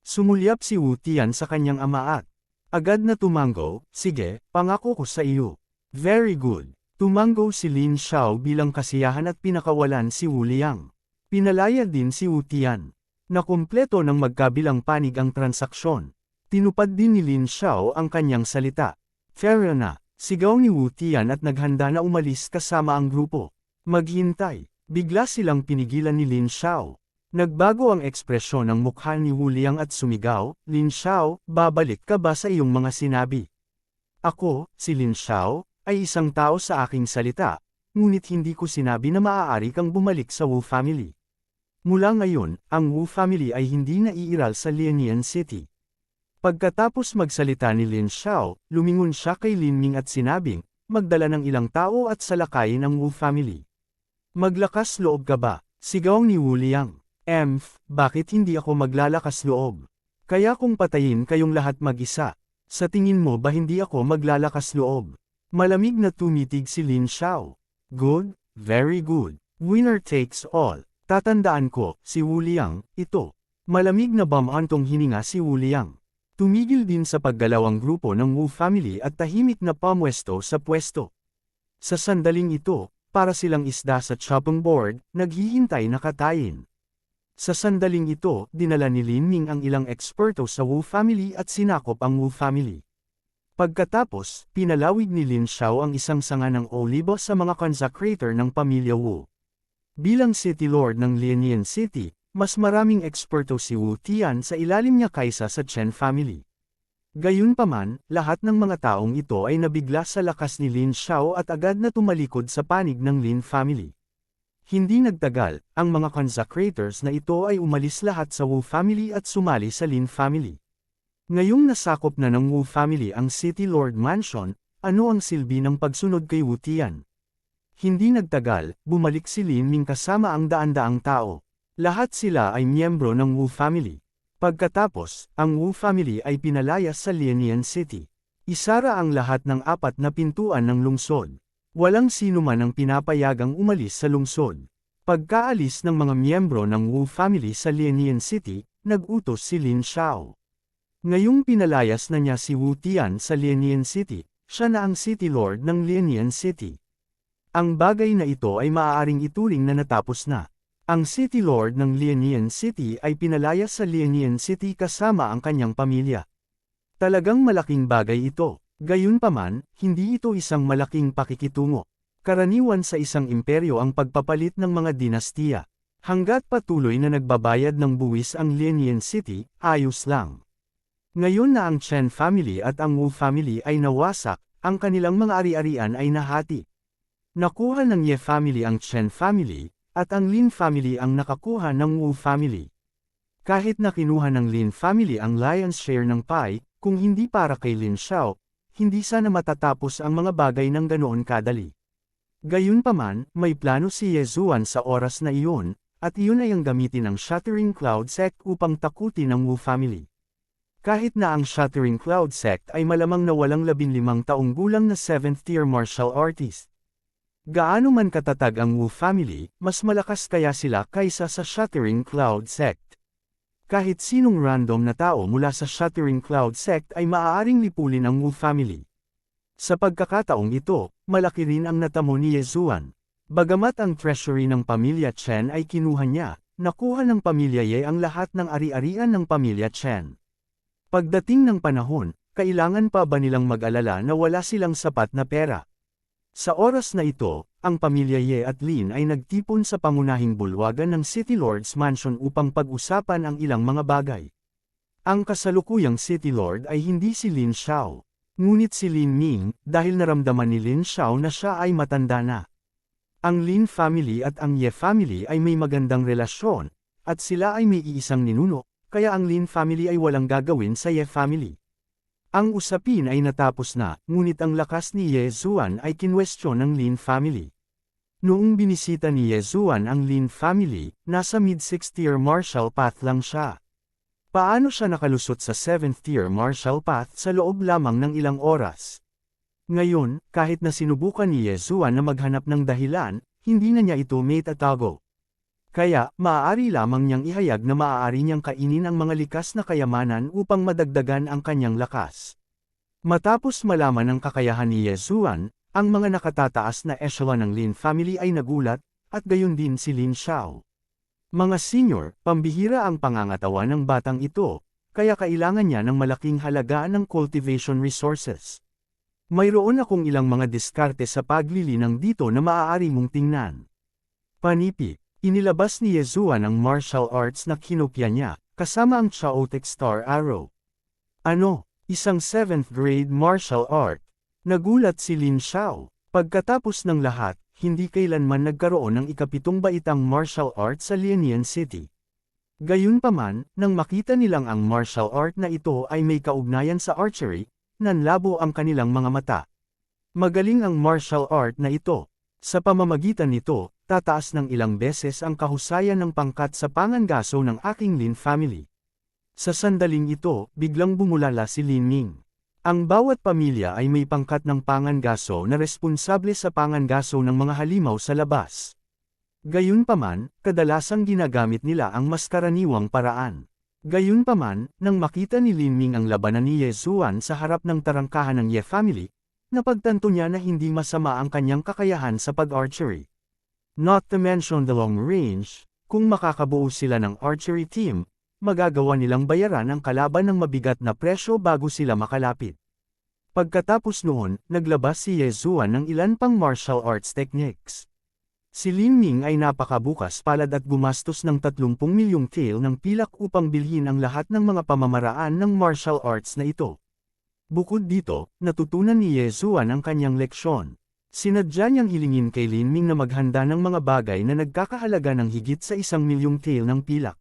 sumulyap si Wu Tian sa kanyang ama at agad na tumango, sige, pangako ko sa iyo. Very good. Tumango si Lin Xiao bilang kasiyahan at pinakawalan si Wu Liang. Pinalaya din si Wu Tian. Nakumpleto ng magkabilang panig ang transaksyon. Tinupad din ni Lin Xiao ang kanyang salita. Fair na, sigaw ni Wu Tian at naghanda na umalis kasama ang grupo. Maghintay. Bigla silang pinigilan ni Lin Xiao. Nagbago ang ekspresyon ng mukha ni Wu Liang at sumigaw, Lin Xiao, babalik ka ba sa iyong mga sinabi? Ako, si Lin Xiao, ay isang tao sa aking salita, ngunit hindi ko sinabi na maaari kang bumalik sa Wu family. Mula ngayon, ang Wu family ay hindi naiiral sa Lianian City. Pagkatapos magsalita ni Lin Xiao, lumingon siya kay Lin Ming at sinabing, magdala ng ilang tao at salakayin ang Wu family. Maglakas loob ka ba? Sigaw ni Wu Liang. Bakit hindi ako maglalakas loob? Kaya kung patayin kayong lahat mag-isa, sa tingin mo ba hindi ako maglalakas loob? Malamig na tumitig si Lin Xiao. Good, very good. Winner takes all. Tatandaan ko, si Wu Liang, ito. Malamig na bamantong hininga si Wu Liang. Tumigil din sa paggalaw ang grupo ng Wu family at tahimik na pamwesto sa pwesto. Sa sandaling ito, para silang isda sa chopping board, naghihintay na katayin. Sa sandaling ito, dinala ni Lin Ming ang ilang eksperto sa Wu family at sinakop ang Wu family. Pagkatapos, pinalawig ni Lin Xiao ang isang sanga ng olibo sa mga consecrator ng pamilya Wu. Bilang City Lord ng Lianian City, mas maraming eksperto si Wu Tian sa ilalim niya kaysa sa Chen family. Gayunpaman, lahat ng mga taong ito ay nabigla sa lakas ni Lin Xiao at agad na tumalikod sa panig ng Lin family. Hindi nagtagal, ang mga consecrators na ito ay umalis lahat sa Wu family at sumali sa Lin family. Ngayong nasakop na ng Wu family ang City Lord Mansion, ano ang silbi ng pagsunod kay Wu Tian? Hindi nagtagal, bumalik si Lin Ming kasama ang daan-daang tao. Lahat sila ay miyembro ng Wu family. Pagkatapos, ang Wu family ay pinalayas sa Lianian City. Isara ang lahat ng 4 na pintuan ng lungsod. Walang sino man ang pinapayagang umalis sa lungsod. Pagkaalis ng mga miyembro ng Wu family sa Lianian City, nag-utos si Lin Xiao. Ngayong pinalayas na niya si Wu Tian sa Lianian City, siya na ang City Lord ng Lianian City. Ang bagay na ito ay maaaring ituring na natapos na. Ang City Lord ng Lianian City ay pinalayas sa Lianian City kasama ang kanyang pamilya. Talagang malaking bagay ito. Gayunpaman, hindi ito isang malaking pakikitungo. Karaniwan sa isang imperyo ang pagpapalit ng mga dinastiya. Hanggat patuloy na nagbabayad ng buwis ang Lianian City, ayos lang. Ngayon na ang Chen family at ang Wu family ay nawasak, ang kanilang mga ari-arian ay nahati. Nakuha ng Ye family ang Chen family, at ang Lin family ang nakakuha ng Wu family. Kahit na kinuha ng Lin family ang lion's share ng pie, kung hindi para kay Lin Xiao, hindi sana matatapos ang mga bagay ng ganoon kadali. Gayunpaman, may plano si Ye Zuan sa oras na iyon, at iyon ay ang gamitin ng Shattering Cloud Sect upang takutin ang Wu family. Kahit na ang Shattering Cloud Sect ay malamang na walang 15 taong gulang na 7th-tier martial artist. Gaano man katatag ang Wu family, mas malakas kaya sila kaysa sa Shattering Cloud Sect. Kahit sinong random na tao mula sa Shattering Cloud Sect ay maaaring lipulin ang Wu family. Sa pagkakataong ito, malaki rin ang natamo ni Ye Zuan. Bagamat ang treasury ng pamilya Chen ay kinuha niya, nakuha ng pamilya Ye ang lahat ng ari-arian ng pamilya Chen. Pagdating ng panahon, kailangan pa ba nilang mag-alala na wala silang sapat na pera? Sa oras na ito, ang pamilya Ye at Lin ay nagtipon sa pangunahing bulwagan ng City Lord's Mansion upang pag-usapan ang ilang mga bagay. Ang kasalukuyang City Lord ay hindi si Lin Xiao, ngunit si Lin Ming, dahil naramdaman ni Lin Xiao na siya ay matanda na. Ang Lin family at ang Ye family ay may magandang relasyon, at sila ay may iisang ninuno, kaya ang Lin family ay walang gagawin sa Ye family. Ang usapin ay natapos na, ngunit ang lakas ni Ye Zuan ay kinwestiyon ng Lin family. Noong binisita ni Ye Zuan ang Lin family, nasa mid-6th-tier martial path lang siya. Paano siya nakalusot sa 7th-tier martial path sa loob lamang ng ilang oras? Ngayon, kahit na sinubukan ni Ye Zuan na maghanap ng dahilan, hindi na niya ito maitatago. Kaya, maaari lamang niyang ihayag na maaari niyang kainin ang mga likas na kayamanan upang madagdagan ang kanyang lakas. Matapos malaman ang kakayahan ni Ye Zuan, ang mga nakatataas na echelon ng Lin family ay nagulat, at gayon din si Lin Xiao. Mga senior, pambihira ang pangangatawan ng batang ito, kaya kailangan niya ng malaking halaga ng cultivation resources. Mayroon akong ilang mga diskarte sa paglilinang dito na maaari mong tingnan. Panipi. Inilabas ni Ye Zuan ang martial arts na kinopya niya, kasama ang Chaotic Star Arrow. Ano? Isang 7th grade martial art? Nagulat si Lin Xiao. Pagkatapos ng lahat, hindi kailanman nagkaroon ng ikapitong baitang martial art sa Lianian City. Gayunpaman, nang makita nilang ang martial art na ito ay may kaugnayan sa archery, nanlabo ang kanilang mga mata. Magaling ang martial art na ito. Sa pamamagitan nito, tataas ng ilang beses ang kahusayan ng pangkat sa pangangaso ng aking Lin family. Sa sandaling ito, biglang bumulala si Lin Ming. Ang bawat pamilya ay may pangkat ng pangangaso na responsable sa pangangaso ng mga halimaw sa labas. Gayunpaman, kadalasang ginagamit nila ang mas karaniwang paraan. Gayunpaman, nang makita ni Lin Ming ang labanan ni Ye Zuan sa harap ng tarangkahan ng Ye family, napagtanto niya na hindi masama ang kanyang kakayahan sa pag-archery. Not to mention the long range, kung makakabuo sila ng archery team, magagawa nilang bayaran ang kalaban ng mabigat na presyo bago sila makalapit. Pagkatapos noon, naglabas si Ye Zuan ng ilan pang martial arts techniques. Si Lin Ming ay napakabukas palad at gumastos ng 30 milyong tael ng pilak upang bilhin ang lahat ng mga pamamaraan ng martial arts na ito. Bukod dito, natutunan ni Ye Zuan ang kanyang leksyon. Sinadya niyang hilingin kay Lin Ming na maghanda ng mga bagay na nagkakahalaga ng higit sa 1 milyong tael ng pilak.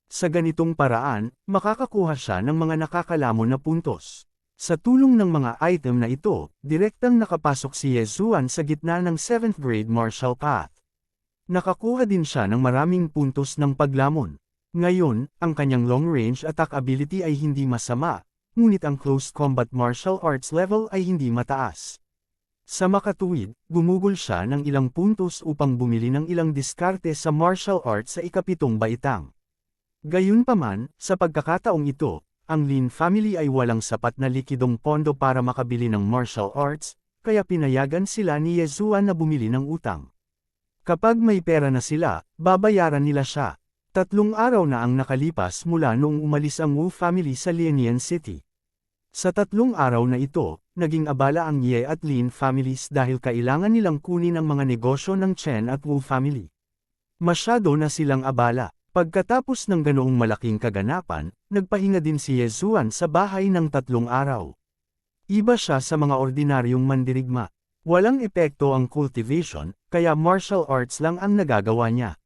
Sa ganitong paraan, makakakuha siya ng mga nakakalamon na puntos. Sa tulong ng mga item na ito, direktang nakapasok si Ye Zuan sa gitna ng 7th grade martial path. Nakakuha din siya ng maraming puntos ng paglamon. Ngayon, ang kanyang long-range attack ability ay hindi masama, ngunit ang close combat martial arts level ay hindi mataas. Sa makatuwid, gumugol siya ng ilang puntos upang bumili ng ilang diskarte sa martial arts sa ikapitong baitang. Gayunpaman, sa pagkakataong ito, ang Lin family ay walang sapat na likidong pondo para makabili ng martial arts, kaya pinayagan sila ni Ye Zuan na bumili ng utang. Kapag may pera na sila, babayaran nila siya. 3 araw na ang nakalipas mula noong umalis ang Wu family sa Lianian City. Sa 3 araw na ito, naging abala ang Ye at Lin families dahil kailangan nilang kunin ang mga negosyo ng Chen at Wu family. Masyado na silang abala. Pagkatapos ng ganoong malaking kaganapan, nagpahinga din si Ye Zuan sa bahay ng 3 araw. Iba siya sa mga ordinaryong mandirigma. Walang epekto ang cultivation, kaya martial arts lang ang nagagawa niya.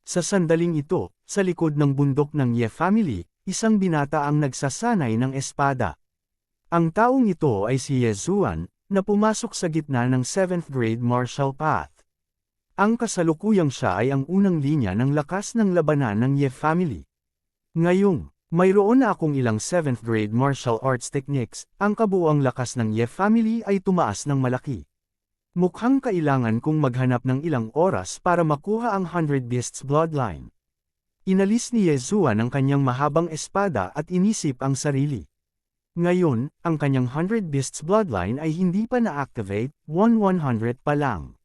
Sa sandaling ito, sa likod ng bundok ng Ye family, isang binata ang nagsasanay ng espada. Ang taong ito ay si Ye Zuan, na pumasok sa gitna ng 7th grade martial path. Ang kasalukuyang siya ay ang unang linya ng lakas ng labanan ng Ye family. Ngayong, mayroon na akong ilang 7th grade martial arts techniques, ang kabuuang lakas ng Ye family ay tumaas ng malaki. Mukhang kailangan kong maghanap ng ilang oras para makuha ang 100 Beasts bloodline. Inalis ni Ye Zuan ang kanyang mahabang espada at inisip ang sarili. Ngayon, ang kanyang 100 Beasts bloodline ay hindi pa na-activate, 100 pa lang.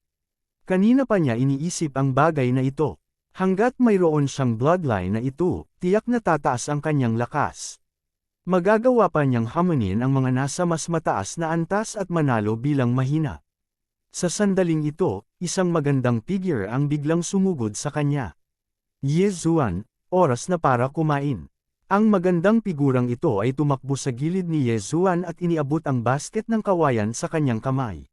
Kanina pa niya iniisip ang bagay na ito. Hanggat mayroon siyang bloodline na ito, tiyak na tataas ang kanyang lakas. Magagawa pa niyang hamunin ang mga nasa mas mataas na antas at manalo bilang mahina. Sa sandaling ito, isang magandang figure ang biglang sumugod sa kanya. Ye Zuan, oras na para kumain. Ang magandang figurang ito ay tumakbo sa gilid ni Ye Zuan at iniabot ang basket ng kawayan sa kanyang kamay.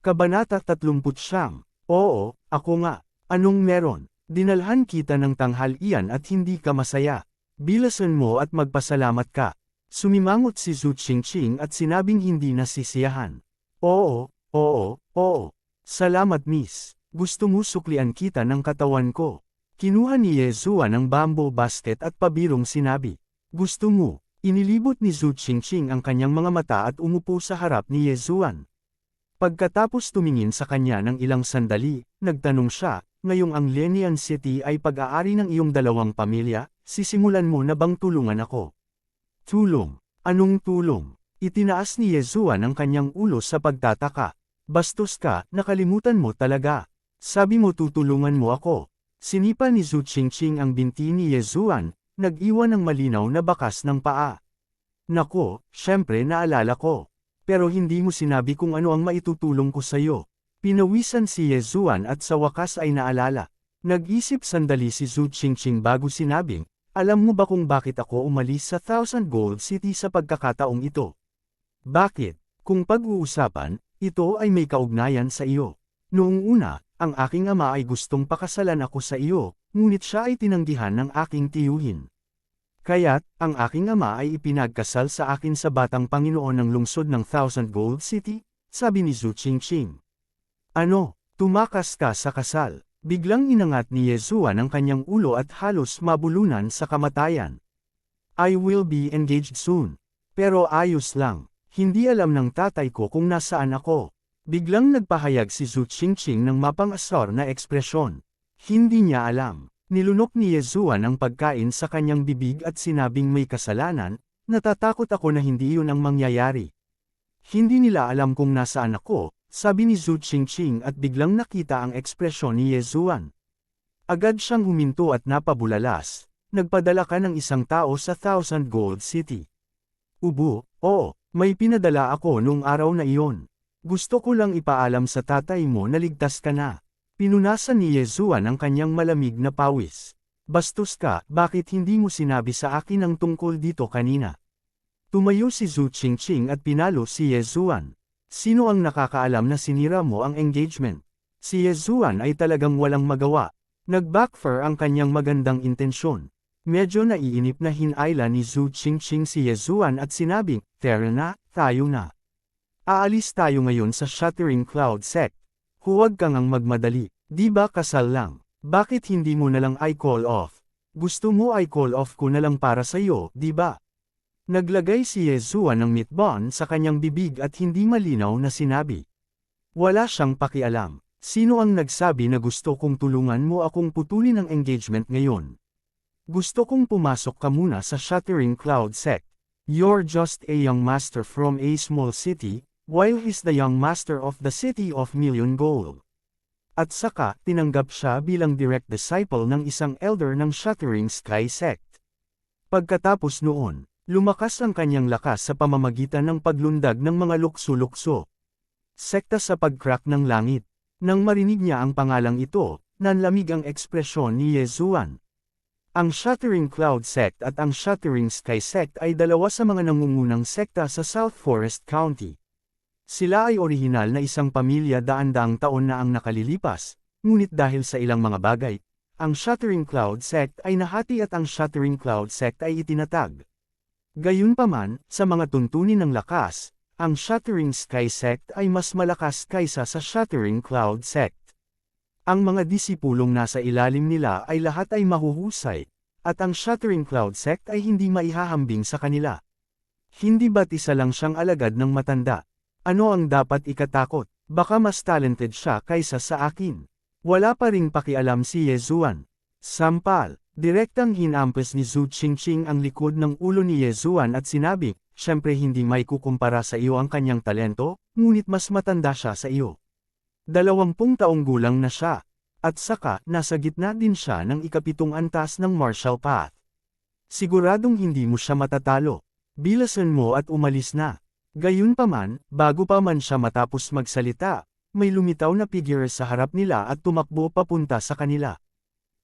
Kabanata 39. Oo, ako nga. Anong meron? Dinalhan kita ng tanghalian at hindi ka masaya. Bilasan mo at magpasalamat ka. Sumimangot si Zhu Qingqing at sinabing hindi nasisiyahan. Oo, oo, oo. Salamat miss. Gusto mo suklian kita ng katawan ko. Kinuha ni Ye Zuan ang bamboo basket at pabirong sinabi. Gusto mo? Inilibot ni Zhu Qingqing ang kanyang mga mata at umupo sa harap ni Ye Zuan. Pagkatapos tumingin sa kanya ng ilang sandali, nagtanong siya, ngayong ang Lianian City ay pag-aari ng iyong dalawang pamilya, sisimulan mo na bang tulungan ako? Tulong? Anong tulong? Itinaas ni Ye Zuan ang kanyang ulo sa pagtataka. Bastos ka, nakalimutan mo talaga. Sabi mo tutulungan mo ako. Sinipa ni Zhu Qingqing ang binti ni Ye Zuan, nag-iwan ng malinaw na bakas ng paa. Nako, syempre naalala ko. Pero hindi mo sinabi kung ano ang maitutulong ko sa'yo. Pinawisan si Ye Zuan at sa wakas ay naalala. Nag-isip sandali si Zhu Qingqing bago sinabing, alam mo ba kung bakit ako umalis sa 1,000 Gold City sa pagkakataong ito? Bakit? Kung pag-uusapan, ito ay may kaugnayan sa iyo. Noong una, ang aking ama ay gustong pakasalan ako sa iyo, ngunit siya ay tinanggihan ng aking tiyuhin. Kaya't, ang aking ama ay ipinagkasal sa akin sa batang Panginoon ng lungsod ng Thousand Gold City, sabi ni Zhu Qingqing. Ano, tumakas ka sa kasal? Biglang inangat ni Yezuan ang kanyang ulo at halos mabulunan sa kamatayan. I will be engaged soon. Pero ayos lang, hindi alam ng tatay ko kung nasaan ako. Biglang nagpahayag si Zhu Qingqing ng mapang-asar na ekspresyon. Hindi niya alam. Nilunok ni Yezuan ang pagkain sa kanyang bibig at sinabing may kasalanan, natatakot ako na hindi iyon ang mangyayari. Hindi nila alam kung nasaan ako, sabi ni Zhu Qingqing at biglang nakita ang ekspresyon ni Yezuan. Agad siyang huminto at napabulalas. Nagpadala ka ng isang tao sa Thousand Gold City. Ubo, oo, may pinadala ako noong araw na iyon. Gusto ko lang ipaalam sa tatay mo na ligtas ka na. Pinunasan ni Yezuan ang kanyang malamig na pawis. Bastos ka, bakit hindi mo sinabi sa akin ang tungkol dito kanina? Tumayo si Zhu Qingqing at pinalo si Yezuan. Sino ang nakakaalam na sinira mo ang engagement? Si Yezuan ay talagang walang magawa. Nag-backfire ang kanyang magandang intensyon. Medyo naiinip na hinayla ni Zhu Qingqing si Yezuan at sinabing, "Tara na, tayo na. Aalis tayo ngayon sa Shattering Cloud Sect. Huwag kang ang magmadali, di ba kasal lang? Bakit hindi mo nalang i-call off? Gusto mo i-call off ko na lang para sa'yo, di ba?" Naglagay si Yezuan ng mitbon sa kanyang bibig at hindi malinaw na sinabi. Wala siyang pakialam. Sino ang nagsabi na gusto kong tulungan mo akong putulin ang engagement ngayon? Gusto kong pumasok ka muna sa Shattering Cloud Sect. You're just a young master from a small city, while he's the young master of the City of Million Gold. At saka, tinanggap siya bilang direct disciple ng isang elder ng Shattering Sky Sect. Pagkatapos noon, lumakas ang kanyang lakas sa pamamagitan ng paglundag ng mga lukso-lukso. Sekta sa pag-crack ng langit. Nang marinig niya ang pangalang ito, nanlamig ang ekspresyon ni Yezuan. Ang Shattering Cloud Sect at ang Shattering Sky Sect ay dalawa sa mga nangungunang sekta sa South Forest County. Sila ay orihinal na isang pamilya daan-daang taon na ang nakalilipas, ngunit dahil sa ilang mga bagay, ang Shattering Cloud Sect ay nahati at ang Shattering Cloud Sect ay itinatag. Gayunpaman, sa mga tuntunin ng lakas, ang Shattering Sky Sect ay mas malakas kaysa sa Shattering Cloud Sect. Ang mga disipulong nasa ilalim nila ay lahat ay mahuhusay, at ang Shattering Cloud Sect ay hindi maihahambing sa kanila. Hindi ba't isa lang siyang alagad ng matanda? Ano ang dapat ikatakot? Baka mas talented siya kaysa sa akin. Wala pa ring pakialam si Yezuan. Sampal, direktang hinampas ni Zhu Qingqing ang likod ng ulo ni Yezuan at sinabi, "Siyempre hindi may kukumpara sa iyo ang kanyang talento, ngunit mas matanda siya sa iyo. 20 taong gulang na siya. At saka, nasa gitna din siya ng ikapitong antas ng martial path. Siguradong hindi mo siya matatalo. Bilasan mo at umalis na." Gayunpaman, bago pa man siya matapos magsalita, may lumitaw na figure sa harap nila at tumakbo papunta sa kanila.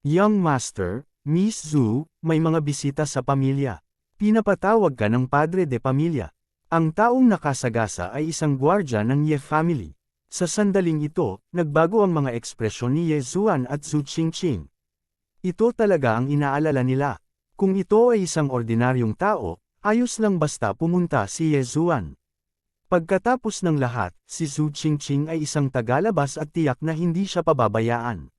"Young Master, Miss Zhu, may mga bisita sa pamilya. Pinapatawag ka ng Padre de Pamilya." Ang taong nakasagasa ay isang gwardya ng Ye family. Sa sandaling ito, nagbago ang mga ekspresyon ni Yezuan at Zhu Qingqing. Ito talaga ang inaalala nila. Kung ito ay isang ordinaryong tao, ayos lang basta pumunta si Yezuan. Pagkatapos ng lahat, si Zhu Qingqing ay isang tagalabas at tiyak na hindi siya pababayaan.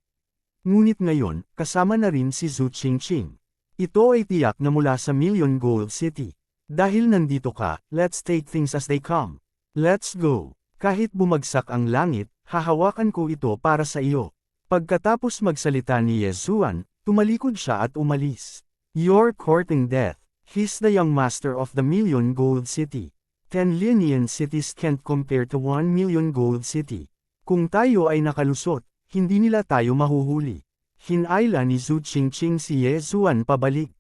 Ngunit ngayon, kasama na rin si Zhu Qingqing. Ito ay tiyak na mula sa Million Gold City. Dahil nandito ka, let's take things as they come. Let's go. Kahit bumagsak ang langit, hahawakan ko ito para sa iyo. Pagkatapos magsalita ni Yezuan, tumalikod siya at umalis. You're courting death. He's the young master of the Million Gold City. 10 Linian cities can't compare to 1 Million Gold City. Kung tayo ay nakalusot, hindi nila tayo mahuhuli. Hinayla ni Zhu Qingqing si Yezuan pabalik.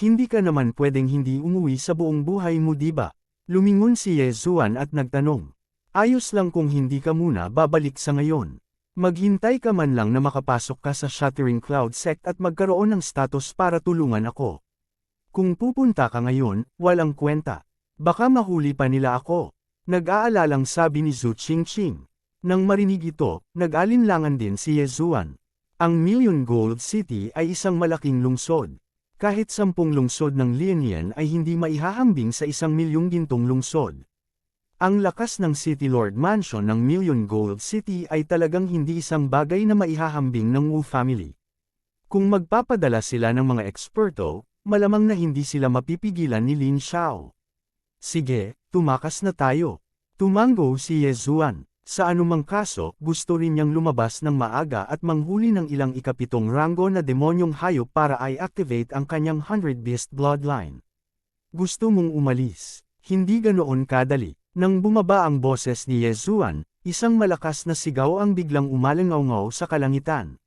Hindi ka naman pwedeng hindi umuwi sa buong buhay mo, diba? Lumingon si Yezuan at nagtanong. Ayos lang kung hindi ka muna babalik sa ngayon. Maghintay ka man lang na makapasok ka sa Shattering Cloud Sect at magkaroon ng status para tulungan ako. Kung pupunta ka ngayon, walang kwenta. Baka mahuli pa nila ako. Nag-aalalang sabi ni Zhu Qingqing. Nang marinig ito, nag-alinlangan din si Yezuan. Ang Million Gold City ay isang malaking lungsod. Kahit 10 lungsod ng Lianian ay hindi maihahambing sa 1,000,000 gintong lungsod. Ang lakas ng City Lord Mansion ng Million Gold City ay talagang hindi isang bagay na maihahambing ng Wu family. Kung magpapadala sila ng mga eksperto, malamang na hindi sila mapipigilan ni Lin Xiao. Sige, tumakas na tayo. Tumango si Ye Zuan. Sa anumang kaso, gusto rin niyang lumabas ng maaga at manghuli ng ilang ikapitong ranggo na demonyong hayop para i-activate ang kanyang 100 Beast Bloodline. Gusto mong umalis? Hindi ganoon kadali. Nang bumaba ang boses ni Ye Zuan, isang malakas na sigaw ang biglang umalingaw sa kalangitan.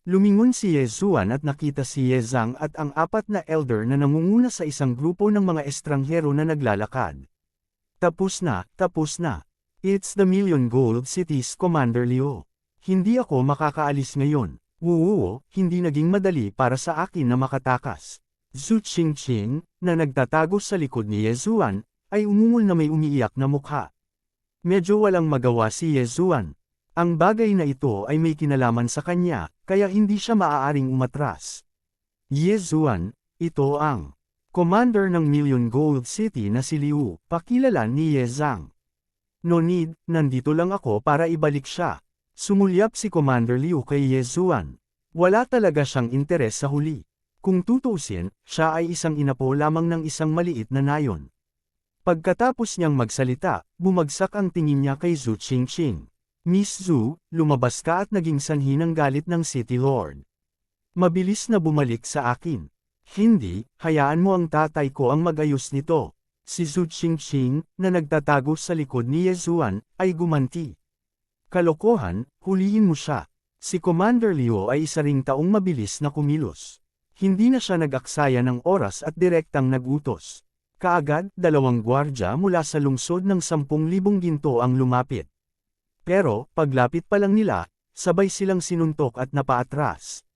Lumingon si Ye Zuan at nakita si Ye Zhang at ang 4 na elder na nangunguna sa isang grupo ng mga estranghero na naglalakad. Tapos na. It's the Million Gold City's Commander Liu. Hindi ako makakaalis ngayon. Wuo, hindi naging madali para sa akin na makatakas. Zhu Qingqing, na nagtatago sa likod ni Ye Zuan, ay umungol na may umiiyak na mukha. Medyo walang magawa si Ye Zuan. Ang bagay na ito ay may kinalaman sa kanya, kaya hindi siya maaaring umatras. Ye Zuan, ito ang commander ng Million Gold City na si Liu, pakilala ni Ye Zhang. No need, nandito lang ako para ibalik siya. Sumulyap si Commander Liu kay Ye Zuan. Wala talaga siyang interes sa huli. Kung tutuusin, siya ay isang inapo lamang ng isang maliit na nayon. Pagkatapos niyang magsalita, bumagsak ang tingin niya kay Zhu Qingqing. Miss Zhu, lumabas ka at naging sanhi ng galit ng City Lord. Mabilis na bumalik sa akin. Hindi, hayaan mo ang tatay ko ang mag-ayos nito. Si Zhu Qingqing, na nagtatago sa likod ni Ye Zuan, ay gumanti. Kalokohan, hulihin mo siya. Si Commander Liu ay isa ring taong mabilis na kumilos. Hindi na siya nag-aksaya ng oras at direktang nagutos. Kaagad, 2 gwardya mula sa lungsod ng 10,000 ginto ang lumapit. Pero, paglapit pa lang nila, sabay silang sinuntok at napaatras.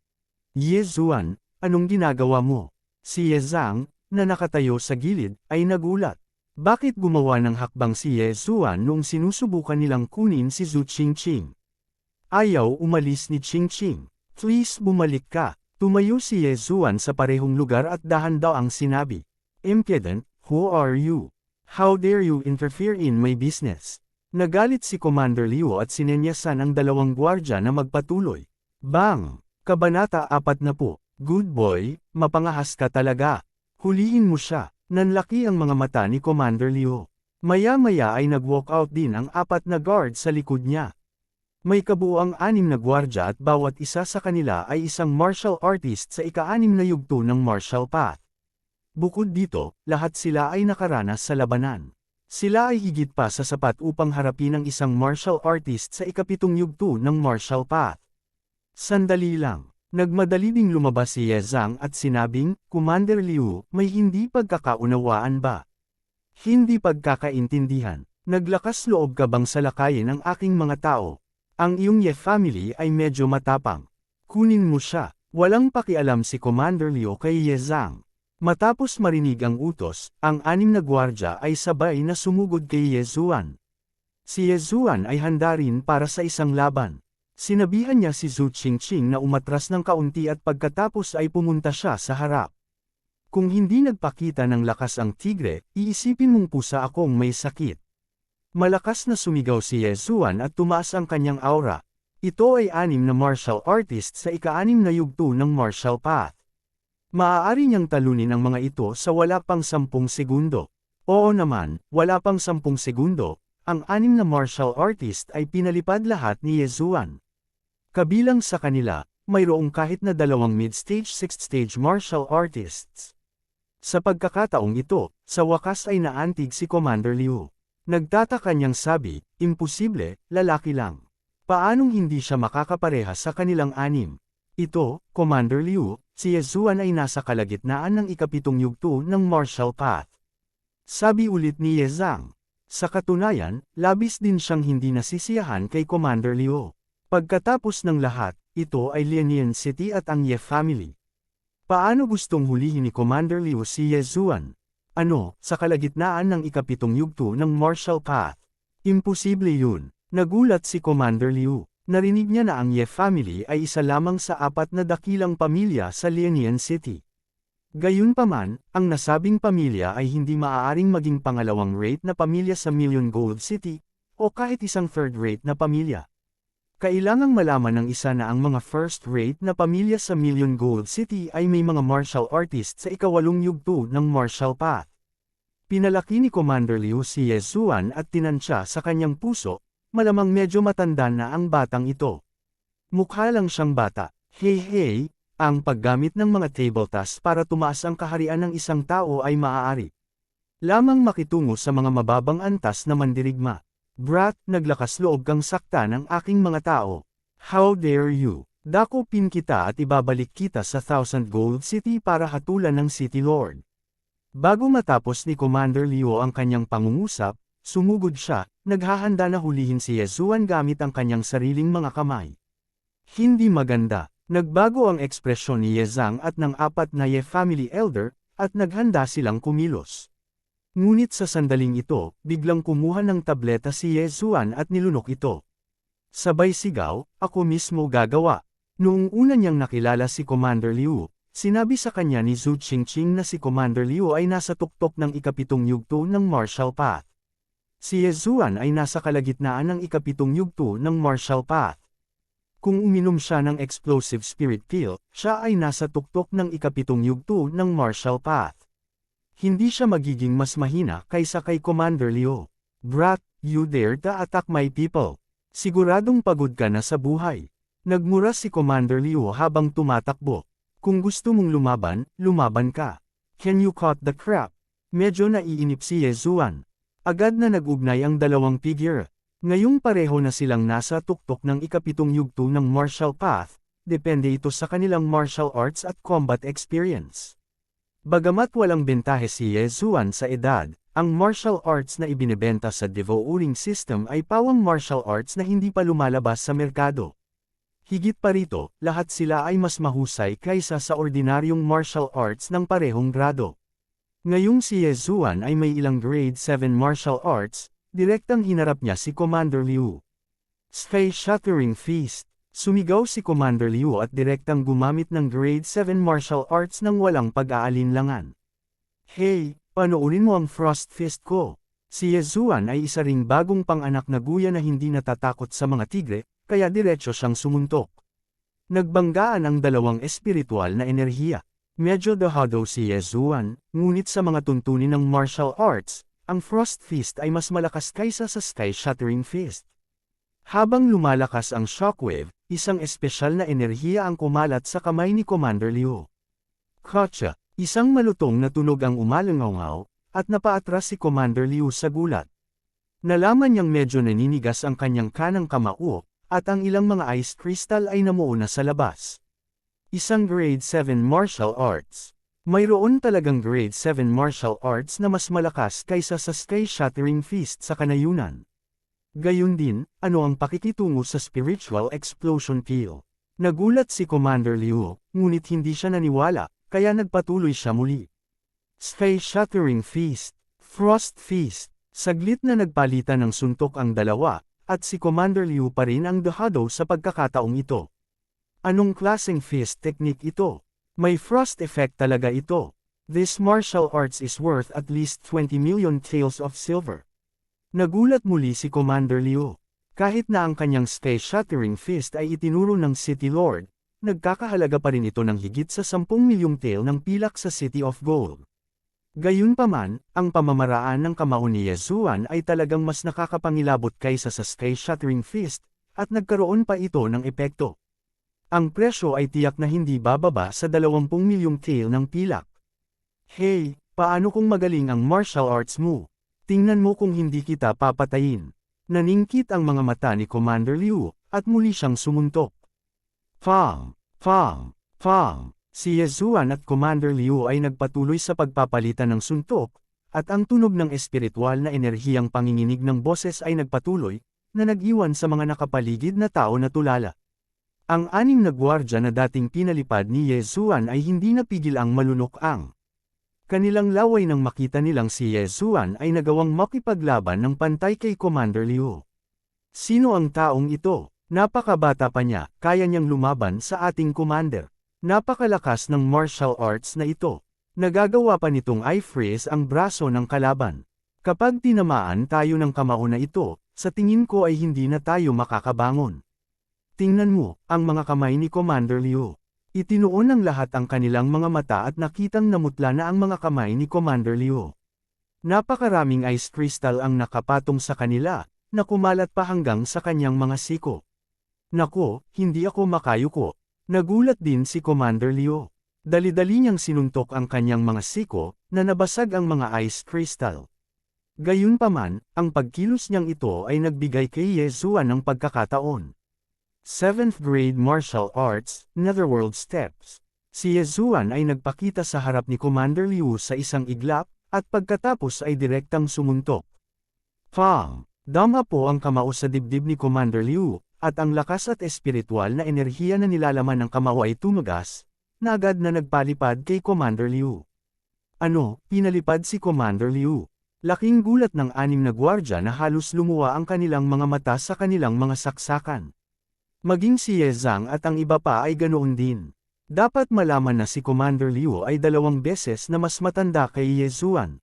Ye Zuan, anong ginagawa mo? Si Ye Zhang, na nakatayo sa gilid, ay nagulat. Bakit gumawa ng hakbang si Ye Zuan noong sinusubukan nilang kunin si Zhu Qingqing? Ayaw umalis ni Qingqing. Please bumalik ka. Tumayo si Ye Zuan sa parehong lugar at dahan daw ang sinabi. Impudent, who are you? How dare you interfere in my business? Nagalit si Commander Liu at sinenyasan ang 2 gwardya na magpatuloy. Bang! Kabanata 40. Good boy, mapangahas ka talaga. Hulihin mo siya. Nanlaki ang mga mata ni Commander Liu. Maya-maya ay nag-walk out din ang 4 na guard sa likod niya. May kabuuang 6 na gwardya at bawat isa sa kanila ay isang martial artist sa ika-6 na yugto ng martial path. Bukod dito, lahat sila ay nakaranas sa labanan. Sila ay higit pa sa sapat upang harapin ang isang martial artist sa ika-7 yugto ng martial path. Sandali lang. Nagmadali ding lumabas si Ye Zhang at sinabing, Commander Liu, may hindi pagkakaunawaan ba? Hindi pagkakaintindihan. Naglakas loob ka bang salakayin ang aking mga tao? Ang iyong Ye family ay medyo matapang. Kunin mo siya. Walang pakialam si Commander Liu kay Ye Zhang. Matapos marinig ang utos, ang 6 na gwardya ay sabay na sumugod kay Ye Zuan. Si Ye Zuan ay handa rin para sa isang laban. Sinabihan niya si Zhu Qingqing na umatras ng kaunti at pagkatapos ay pumunta siya sa harap. Kung hindi nagpakita ng lakas ang tigre, iisipin mong pusa akong may sakit. Malakas na sumigaw si Ye Zuan at tumaas ang kanyang aura. Ito ay 6 na martial artist sa ika-6 na yugto ng martial path. Maaari niyang talunin ang mga ito sa wala pang 10 segundo. Oo naman, wala pang 10 segundo, ang 6 na martial artist ay pinalipad lahat ni Ye Zuan. Kabilang sa kanila, mayroong kahit na 2 mid-stage 6th stage martial artists. Sa pagkakataong ito, sa wakas ay naantig si Commander Liu. Nagtataka niyang sabi, imposible, lalaki lang. Paanong hindi siya makakapareha sa kanilang 6? Ito, Commander Liu, si Ye Zuan ay nasa kalagitnaan ng ika-7 yugto ng martial path. Sabi ulit ni Ye Zhang. Sa katunayan, labis din siyang hindi nasisiyahan kay Commander Liu. Pagkatapos ng lahat, ito ay Lianian City at ang Ye family. Paano gustong hulihin ni Commander Liu si Ye Zuan? Ano, sa kalagitnaan ng ika-7 yugto ng martial path? Imposible yun. Nagulat si Commander Liu. Narinig niya na ang Ye family ay isa lamang sa 4 na dakilang pamilya sa Lianian City. Gayunpaman, ang nasabing pamilya ay hindi maaaring maging pangalawang rate na pamilya sa Million Gold City, o kahit isang third-rate na pamilya. Kailangang malaman ng isa na ang mga first-rate na pamilya sa Million Gold City ay may mga martial artists sa ika-8 yugto ng martial path. Pinalaki ni Commander Liu si Ye Zuan at tinansya sa kanyang puso, malamang medyo matanda na ang batang ito. Mukha lang siyang bata. Hey, ang paggamit ng mga table tasks para tumaas ang kaharian ng isang tao ay maaari lamang makitungo sa mga mababang antas na mandirigma. Brat, naglakas loob kang sakta ng aking mga tao. How dare you? Dakopin kita at ibabalik kita sa 1000 Gold City para hatulan ng City Lord. Bago matapos ni Commander Liu ang kanyang pangungusap, sumugod siya, naghahanda na hulihin si Ye Zuan gamit ang kanyang sariling mga kamay. Hindi maganda. Nagbago ang ekspresyon ni Ye Zhang at ng 4 na Ye family elder, at naghanda silang kumilos. Ngunit sa sandaling ito, biglang kumuha ng tableta si Ye Zuan at nilunok ito. Sabay sigaw, ako mismo gagawa. Noong una niyang nakilala si Commander Liu, sinabi sa kanya ni Zhu Qingqing na si Commander Liu ay nasa tuktok ng ika-7 yugto ng martial path. Si Ye Zuan ay nasa kalagitnaan ng ika-7 yugto ng martial path. Kung uminom siya ng explosive spirit pill, siya ay nasa tuktok ng ika-7 yugto ng martial path. Hindi siya magiging mas mahina kaysa kay Commander Liu. Brat, you dare to attack my people. Siguradong pagod ka na sa buhay. Nagmura si Commander Liu habang tumatakbo. Kung gusto mong lumaban ka. Can you cut the crap? Medyo naiinip si Ye Zuan. Agad na nag-ugnay ang dalawang figure. Ngayong pareho na silang nasa tuktok ng ika-7 yugto ng martial path, depende ito sa kanilang martial arts at combat experience. Bagamat walang bentahe si Ye Zuan sa edad, ang martial arts na ibinebenta sa Devouring System ay pawang martial arts na hindi pa lumalabas sa merkado. Higit pa rito, lahat sila ay mas mahusay kaysa sa ordinaryong martial arts ng parehong grado. Ngayong si Ye Zuan ay may ilang grade 7 martial arts, direktang hinarap niya si Commander Liu. Sky-shattering feast. Sumigaw si Commander Liu at direktang gumamit ng grade 7 martial arts nang walang pag-aalinlangan. Hey, panoorin mo ang Frost Fist ko. Si Ye Zuan ay isa ring bagong pang-anak na guya na hindi natatakot sa mga tigre, kaya diretso siyang sumuntok. Nagbanggaan ang dalawang espiritual na enerhiya. Medyo dahado si Ye Zuan, ngunit sa mga tuntunin ng martial arts, ang Frost Fist ay mas malakas kaysa sa Sky-shattering fist. Habang lumalakas ang shockwave, isang espesyal na enerhiya ang kumalat sa kamay ni Commander Liu. Kotsa, isang malutong na tunog ang umalangaw, at napaatras si Commander Liu sa gulat. Nalaman niyang medyo naninigas ang kanyang kanang kamao, at ang ilang mga ice crystal ay namuo na sa labas. Isang grade 7 martial arts. Mayroon talagang grade 7 martial arts na mas malakas kaysa sa Sky-shattering fist sa kanayunan. Gayun din, ano ang pakikitungo sa spiritual explosion pill? Nagulat si Commander Liu, ngunit hindi siya naniwala, kaya nagpatuloy siya muli. Sky-shattering fist, Frost Fist. Saglit na nagpalitan ng suntok ang dalawa, at si Commander Liu pa rin ang dahado sa pagkakataong ito. Anong klaseng fist technique ito? May frost effect talaga ito. This martial arts is worth at least 20 million taels of silver. Nagulat muli si Commander Liu. Kahit na ang kanyang Sky-shattering fist ay itinuro ng City Lord, nagkakahalaga pa rin ito ng higit sa 10 milyong tael ng pilak sa City of Gold. Gayunpaman, ang pamamaraan ng kamao ni Ye Zuan ay talagang mas nakakapangilabot kaysa sa Sky-shattering fist, at nagkaroon pa ito ng epekto. Ang presyo ay tiyak na hindi bababa sa 20 milyong tael ng pilak. Hey, paano kung magaling ang martial arts mo? Tingnan mo kung hindi kita papatayin. Naningkit ang mga mata ni Commander Liu, at muli siyang sumuntok. Fang! Fang! Fang! Si Ye Zuan at Commander Liu ay nagpatuloy sa pagpapalitan ng suntok, at ang tunog ng espiritual na enerhiyang panginginig ng boses ay nagpatuloy, na nag-iwan sa mga nakapaligid na tao na tulala. Ang 6 na gwardya na dating pinalipad ni Ye Zuan ay hindi napigil ang malunok-ang. Kanilang laway nang makita nilang si Ye Zuan ay nagawang makipaglaban ng pantay kay Commander Liu. Sino ang taong ito? Napakabata pa niya, kaya niyang lumaban sa ating commander. Napakalakas ng martial arts na ito. Nagagawa pa nitong i-freeze ang braso ng kalaban. Kapag tinamaan tayo ng kamao na ito, sa tingin ko ay hindi na tayo makakabangon. Tingnan mo, ang mga kamay ni Commander Liu. Itinuon ng lahat ang kanilang mga mata at nakitang namutla na ang mga kamay ni Commander Liu. Napakaraming ice crystal ang nakapatong sa kanila, na kumalat pa hanggang sa kanyang mga siko. Nako, hindi ako makayuko. Nagulat din si Commander Liu. Dali-dali niyang sinuntok ang kanyang mga siko, na nabasag ang mga ice crystal. Gayunpaman, ang pagkilos niyang ito ay nagbigay kay Ye Zuan ng pagkakataon. 7th grade martial arts, Netherworld steps. Si Ye Zuan ay nagpakita sa harap ni Commander Liu sa isang iglap, at pagkatapos ay direktang sumuntok. Pang! Dama po ang kamao sa dibdib ni Commander Liu, at ang lakas at espiritual na enerhiya na nilalaman ng kamao ay tumagas, na agad na nagpalipad kay Commander Liu. Ano, pinalipad si Commander Liu. Laking gulat ng 6 na gwardya na halos lumuwa ang kanilang mga mata sa kanilang mga saksakan. Maging si Ye Zhang at ang iba pa ay ganoon din. Dapat malaman na si Commander Liu ay 2 beses na mas matanda kay Ye Zuan.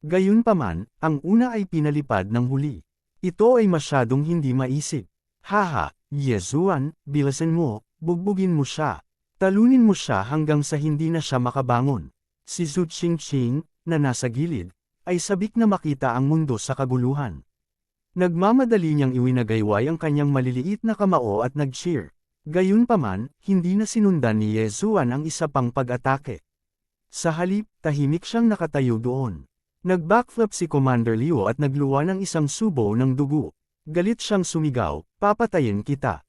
Gayunpaman, ang una ay pinalipad ng huli. Ito ay masyadong hindi maisip. Haha, Ye Zuan, bilasan mo, bugbugin mo siya. Talunin mo siya hanggang sa hindi na siya makabangon. Si Zhu Qingqing, na nasa gilid, ay sabik na makita ang mundo sa kaguluhan. Nagmamadali niyang iwinagayway ang kanyang maliliit na kamao at nag-cheer. Gayunpaman, hindi na sinundan ni Ye Zuan ang isa pang pag-atake. Sa halip, tahimik siyang nakatayo doon. Nag-backflip si Commander Liu at nagluwa ng isang subo ng dugo. Galit siyang sumigaw, papatayin kita.